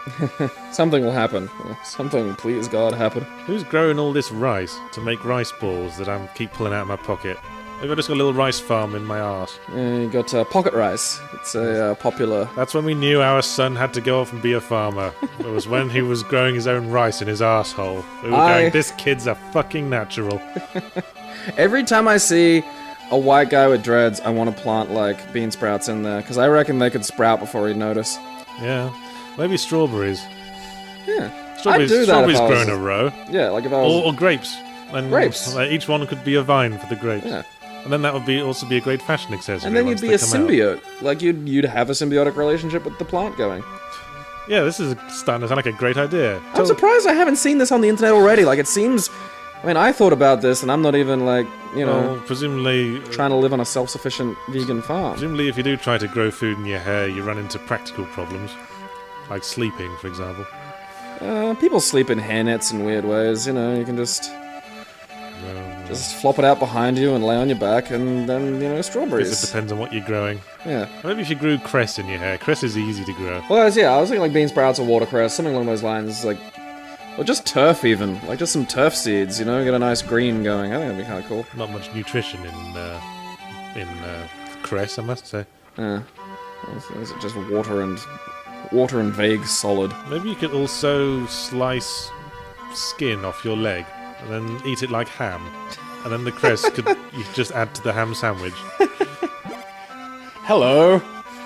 Something will happen. Something, please God, happen. Who's growing all this rice to make rice balls that I keep pulling out of my pocket? Maybe I just got a little rice farm in my arse. You got pocket rice. It's a popular... That's when we knew our son had to go off and be a farmer. It was when he was growing his own rice in his arsehole. We were going, this kid's a fucking natural. Every time I see a white guy with dreads, I want to plant, like, bean sprouts in there, because I reckon they could sprout before he'd notice. Yeah. Maybe strawberries. Yeah. Strawberries, I'd do that strawberries if I was... grow in a row. Yeah, like if I was... Or grapes. And grapes. Each one could be a vine for the grapes. Yeah. And then that would also be a great fashion accessory. And then you'd be a symbiote. Out. Like, you'd have a symbiotic relationship with the plant going. Yeah, this is starting to sound like a great idea. I'm surprised I haven't seen this on the internet already. Like, it seems... I mean, I thought about this, and I'm not even, like, Well, presumably... trying to live on a self-sufficient vegan farm. Presumably, if you do try to grow food in your hair, you run into practical problems. Like sleeping, for example. People sleep in hairnets in weird ways, you can just flop it out behind you and lay on your back, and then, strawberries. It depends on what you're growing. Yeah. Maybe if you grew cress in your hair. Cress is easy to grow. Well, I was thinking, like, bean sprouts or watercress, something along those lines, like... Or just turf, even. Like, just some turf seeds, get a nice green going. I think that'd be kind of cool. Not much nutrition in cress, I must say. Is it just water and vague solid? Maybe you could also slice skin off your leg and then eat it like ham. And then the cress you could just add to the ham sandwich. Hello,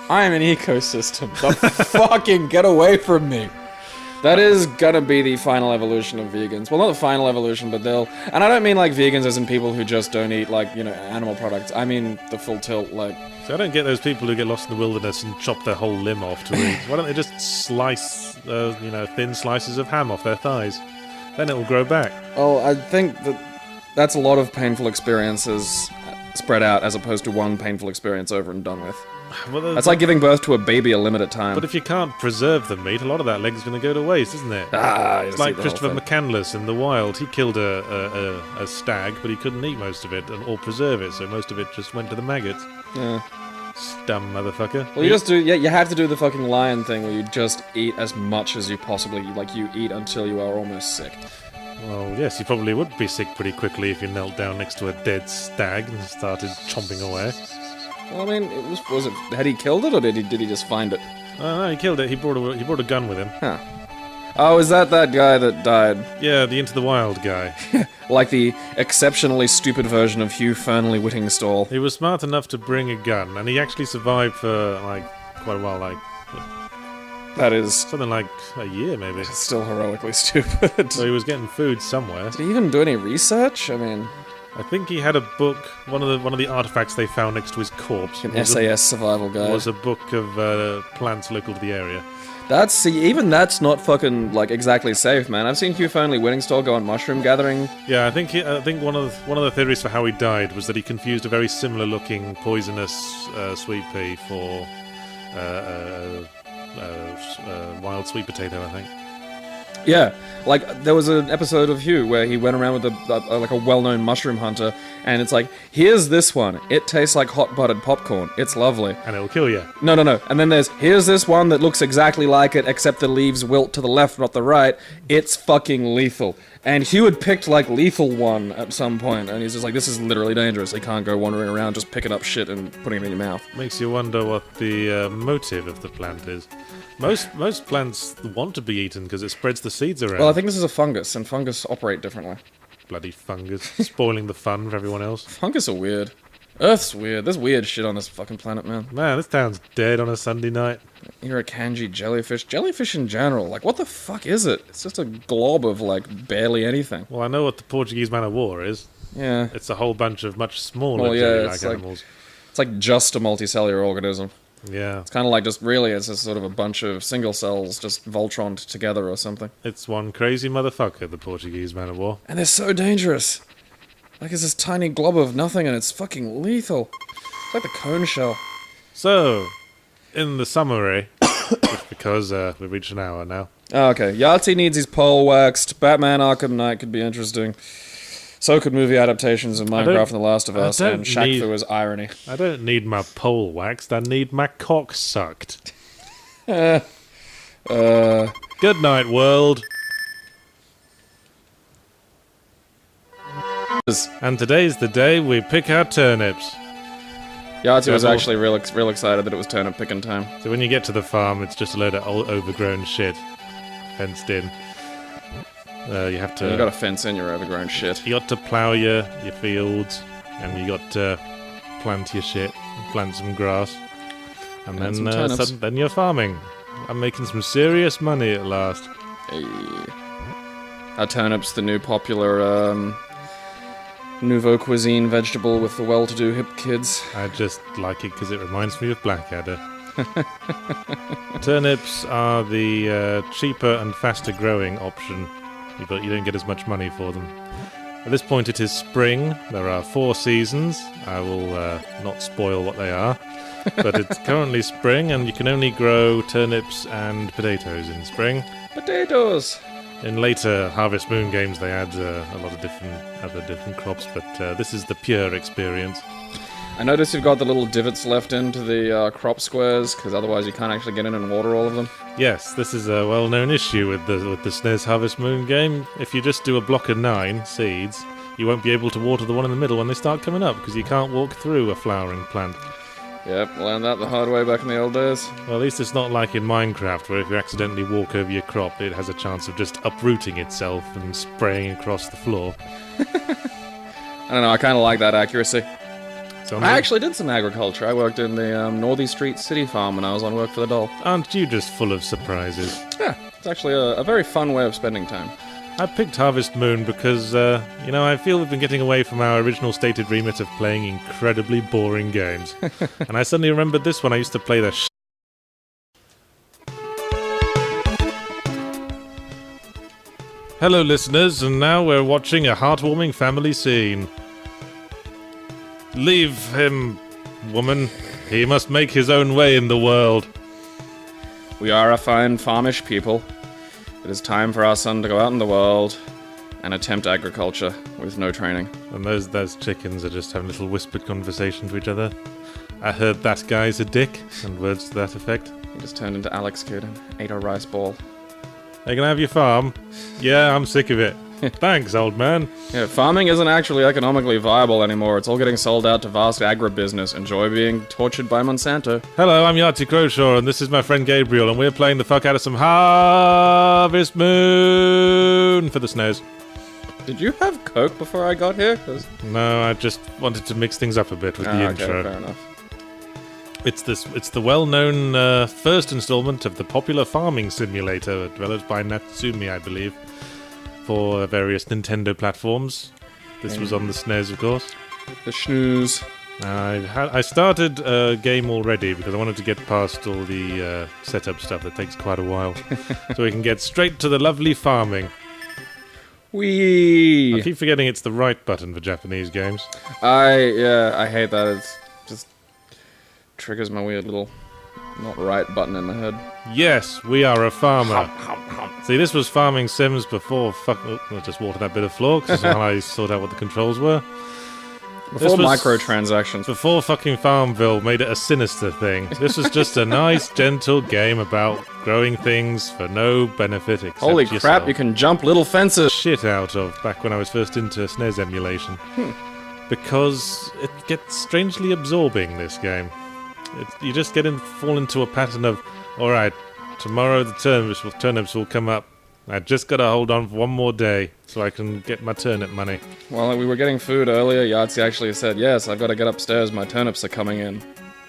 I am an ecosystem. The fucking get away from me. That is gonna be the final evolution of vegans. Well, not the final evolution, but they'll... And I don't mean, like, vegans as in people who just don't eat, like, animal products. I mean the full tilt, like... So I don't get those people who get lost in the wilderness and chop their whole limb off to eat. Why don't they just slice, thin slices of ham off their thighs? Then it will grow back. Well, I think that's a lot of painful experiences spread out as opposed to one painful experience over and done with. Well, that's like giving birth to a baby a limited time. But if you can't preserve the meat, a lot of that leg's going to go to waste, isn't it? It's like Christopher McCandless in The Wild. He killed a stag, but he couldn't eat most of it or preserve it, so most of it just went to the maggots. Yeah. Dumb motherfucker. Well, you have to do the fucking lion thing where you just eat as much as you possibly, like, you eat until you are almost sick. Well, yes, you probably would be sick pretty quickly if you knelt down next to a dead stag and started chomping away. Well, I mean, had he killed it, or did he just find it? Oh, no, he killed it. He brought a gun with him. Huh. Oh, is that guy that died? Yeah, the Into the Wild guy. Like the exceptionally stupid version of Hugh Fernley Whittingstall. He was smart enough to bring a gun, and he actually survived for, like, quite a while, like... That is... something like a year, maybe. Still heroically stupid. So he was getting food somewhere. Did he even do any research? I mean... I think he had a book, one of the artifacts they found next to his corpse. An SAS survival guide. Was a book of plants local to the area. Even that's not fucking, like, exactly safe, man. I've seen Hugh Fernley Whittingstall go on mushroom gathering. Yeah, I think one of the theories for how he died was that he confused a very similar looking poisonous sweet pea for wild sweet potato, I think. Yeah, like, there was an episode of Hugh where he went around with a well-known mushroom hunter, and it's like, here's this one. It tastes like hot buttered popcorn. It's lovely. And it'll kill you. No. And then here's this one that looks exactly like it, except the leaves wilt to the left, not the right. It's fucking lethal. And Hugh had picked, like, lethal one at some point, and he's just like, this is literally dangerous. You can't go wandering around just picking up shit and putting it in your mouth. Makes you wonder what the motive of the plant is. Most plants want to be eaten because it spreads the seeds around. Well, I think this is a fungus, and fungus operate differently. Bloody fungus. Spoiling the fun for everyone else. Fungus are weird. Earth's weird. There's weird shit on this fucking planet, man. Man, this town's dead on a Sunday night. You're a kanji jellyfish. Jellyfish in general, like, what the fuck is it? It's just a glob of, like, barely anything. Well, I know what the Portuguese man of war is. Yeah. It's a whole bunch of much smaller jelly-like animals. It's like just a multicellular organism. Yeah. It's kind of like it's a sort of a bunch of single cells just Voltroned together or something. It's one crazy motherfucker, the Portuguese man of war. And they're so dangerous. Like, it's this tiny glob of nothing and it's fucking lethal. It's like the cone shell. So, in the summary, just because we've reached an hour now. Oh, okay. Yahtzee needs his pole waxed. Batman Arkham Knight could be interesting. So could movie adaptations of Minecraft and The Last of Us, and Shaq Fu is irony. I don't need my pole waxed, I need my cock sucked. Good night, world. And today's the day we pick our turnips. Yahtzee was actually real excited that it was turnip picking time. So when you get to the farm, it's just a load of old overgrown shit, fenced in. You have to. You got to fence in your overgrown shit. You got to plough your fields, and you got to plant your shit, plant some grass, and then you're farming. I'm making some serious money at last. Hey. Are turnips the new popular nouveau cuisine vegetable with the well-to-do hip kids? I just like it because it reminds me of Blackadder. Turnips are the cheaper and faster growing option, but you don't get as much money for them. At this point it is spring. There are 4 seasons. I will not spoil what they are. But it's currently spring, and you can only grow turnips and potatoes in spring. Potatoes! In later Harvest Moon games they add a lot of different crops, but this is the pure experience. I notice you've got the little divots left into the crop squares, because otherwise you can't actually get in and water all of them. Yes, this is a well-known issue with the SNES Harvest Moon game. If you just do a block of 9 seeds, you won't be able to water the one in the middle when they start coming up, because you can't walk through a flowering plant. Yep, learned that the hard way back in the old days. Well, at least it's not like in Minecraft, where if you accidentally walk over your crop, it has a chance of just uprooting itself and spraying across the floor. I don't know, I kind of like that accuracy. I actually did some agriculture. I worked in the Northey Street City Farm when I was on work for the doll. Aren't you just full of surprises? Yeah, it's actually a very fun way of spending time. I picked Harvest Moon because, I feel we've been getting away from our original stated remit of playing incredibly boring games. And I suddenly remembered this one. I used to play the Hello, listeners, and now we're watching a heartwarming family scene. Leave him, woman. He must make his own way in the world. We are a fine farmish people. It is time for our son to go out in the world and attempt agriculture with no training. And those chickens are just having a little whispered conversation to each other. I heard that guy's a dick, and words to that effect. He just turned into Alex Kidd and ate a rice ball. Are you gonna have your farm? Yeah, I'm sick of it. Thanks, old man. Yeah, farming isn't actually economically viable anymore. It's all getting sold out to vast agribusiness. Enjoy being tortured by Monsanto. Hello, I'm Yahtzee Crowshaw, and this is my friend Gabriel, and we're playing the fuck out of some Harvest Moon for the SNES. Did you have Coke before I got here? No, I just wanted to mix things up a bit with the intro. Fair enough. It's the well-known first installment of the popular farming simulator developed by Natsumi, I believe, for various Nintendo platforms. This was on the SNES, of course. The snooze. I started a game already because I wanted to get past all the setup stuff that takes quite a while, so we can get straight to the lovely farming. Whee! I keep forgetting it's the right button for Japanese games. I hate that. It's just triggers my weird little not right button in my head. Yes, we are a farmer. See, this was farming sims before. I'll just water that bit of floor because while I sort out what the controls were. Before microtransactions. Before fucking Farmville made it a sinister thing. This was just a nice, gentle game about growing things for no benefit except Holy yourself. crap, you can jump little fences! Shit out of back when I was first into SNES emulation. Because it gets strangely absorbing, this game. You just fall into a pattern of, alright, tomorrow the turnips will come up. I just gotta hold on for one more day so I can get my turnip money. While we were getting food earlier, Yahtzee actually said, yes, I've got to get upstairs, my turnips are coming in.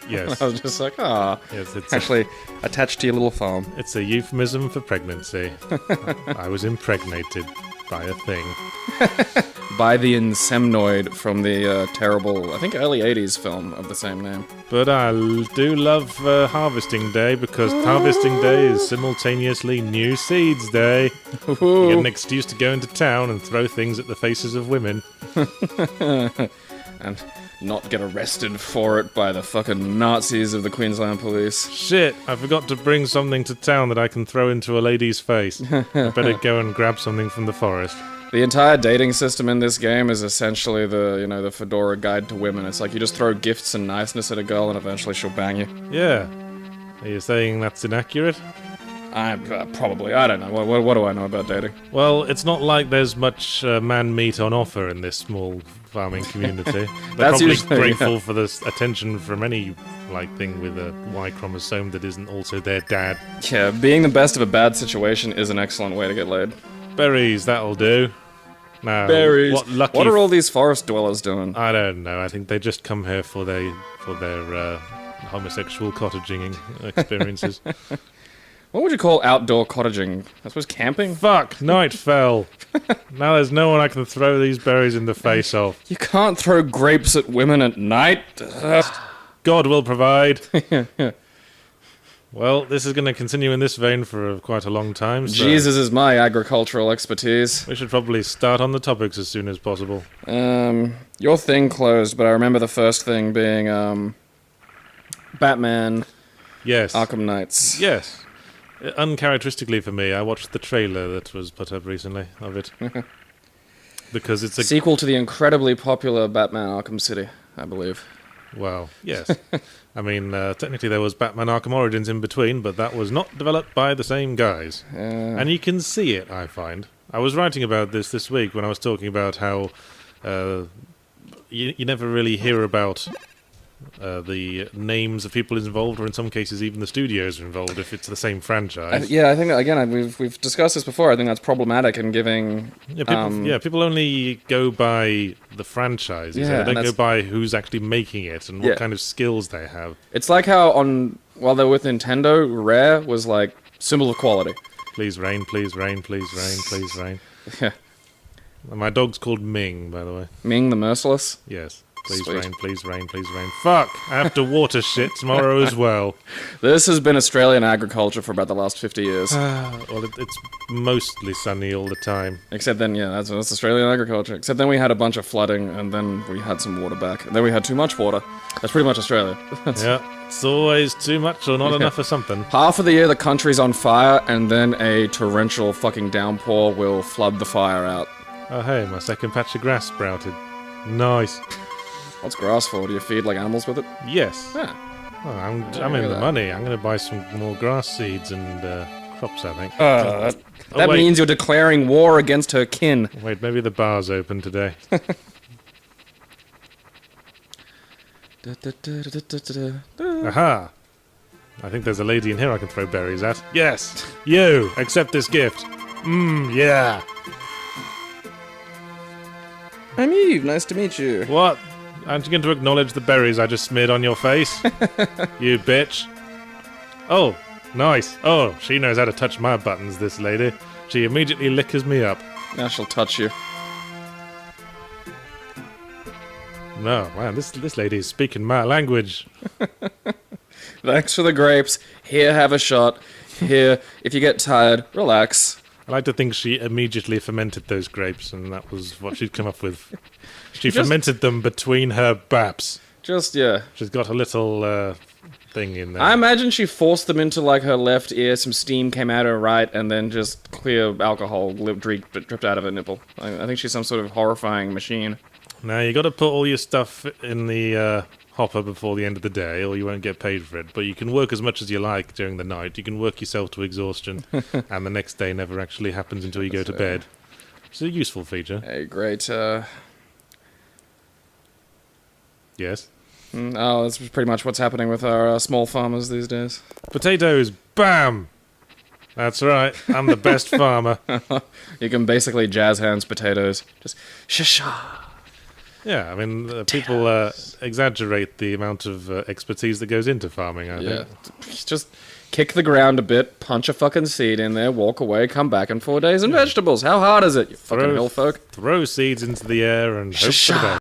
Yes. I was just like, Yes, it's actually attached to your little farm. It's a euphemism for pregnancy. I was impregnated by a thing. By the insemnoid from the terrible, I think early 80s film of the same name. But I do love Harvesting Day because Harvesting Day is simultaneously New Seeds Day. You get an excuse to go into town and throw things at the faces of women. And not get arrested for it by the fucking Nazis of the Queensland Police. Shit, I forgot to bring something to town that I can throw into a lady's face. I better go and grab something from the forest. The entire dating system in this game is essentially the Fedora guide to women. It's like you just throw gifts and niceness at a girl and eventually she'll bang you. Yeah. Are you saying that's inaccurate? Probably. I don't know. What do I know about dating? Well, it's not like there's much man meat on offer in this small farming community. They're probably grateful for this attention from any thing with a Y chromosome that isn't also their dad. Yeah, being the best of a bad situation is an excellent way to get laid. Berries, that'll do. Now, berries. What are all these forest dwellers doing? I don't know. I think they just come here for their homosexual cottaging experiences. What would you call outdoor cottaging? I suppose camping? Fuck, night fell. Now there's no one I can throw these berries in the face of. You can't throw grapes at women at night. God will provide. Well, this is going to continue in this vein for quite a long time. So Jesus is my agricultural expertise. We should probably start on the topics as soon as possible. Your thing closed, but I remember the first thing being Batman. Yes. Arkham Knights. Yes. Uncharacteristically for me, I watched the trailer that was put up recently of it. Because it's a sequel to the incredibly popular Batman Arkham City, I believe. Well, yes. I mean, technically there was Batman Arkham Origins in between, but that was not developed by the same guys. And you can see it, I find. I was writing about this week when I was talking about how you never really hear about the names of people involved, or in some cases even the studios are involved if it's the same franchise. I think, again, we've discussed this before. I think that's problematic in giving... people only go by the franchise. They don't go by who's actually making it and what kind of skills they have. It's like how while they're with Nintendo, Rare was like symbol of quality. Please rain, please rain, please rain, please rain. Yeah. My dog's called Ming, by the way. Ming the Merciless? Yes. Please rain, please rain, please rain. Fuck! I have to water shit tomorrow as well. This has been Australian agriculture for about the last 50 years. Well, it's mostly sunny all the time. Except then, that's Australian agriculture. Except then we had a bunch of flooding, and then we had some water back. And then we had too much water. That's pretty much Australia. Yeah, it's always too much or not enough of something. Half of the year the country's on fire, and then a torrential fucking downpour will flood the fire out. Oh hey, my second patch of grass sprouted. Nice. What's grass for? Do you feed like animals with it? Yes. Yeah. Oh, I'm in the money. I'm going to buy some more grass seeds and crops, I think. That means you're declaring war against her kin. Wait, maybe the bar's open today. Aha! I think there's a lady in here I can throw berries at. Yes! You! Accept this gift! Yeah! I'm Eve, nice to meet you. What? Aren't you going to acknowledge the berries I just smeared on your face? You bitch. Oh, nice. Oh, she knows how to touch my buttons, this lady. She immediately lickers me up. Now she'll touch you. No, man, this lady is speaking my language. Thanks for the grapes. Here, have a shot. Here, if you get tired, relax. I like to think she immediately fermented those grapes, and that was what she'd come up with. She fermented them between her baps. Yeah. She's got a little thing in there. I imagine she forced them into, like, her left ear, some steam came out her right, and then just clear alcohol dripped out of her nipple. I think she's some sort of horrifying machine. Now, you got to put all your stuff in the hopper before the end of the day, or you won't get paid for it. But you can work as much as you like during the night. You can work yourself to exhaustion, and the next day never actually happens until you go to bed. It's a useful feature. Hey, great, Yes? Oh, that's pretty much what's happening with our small farmers these days. Potatoes, bam! That's right, I'm the best farmer. You can basically jazz hands potatoes. Just sha-sha. Yeah, I mean, people exaggerate the amount of expertise that goes into farming, I think. Just kick the ground a bit, punch a fucking seed in there, walk away, come back in 4 days, and vegetables. How hard is it, you fucking hill folk? Throw seeds into the air and hope for the best.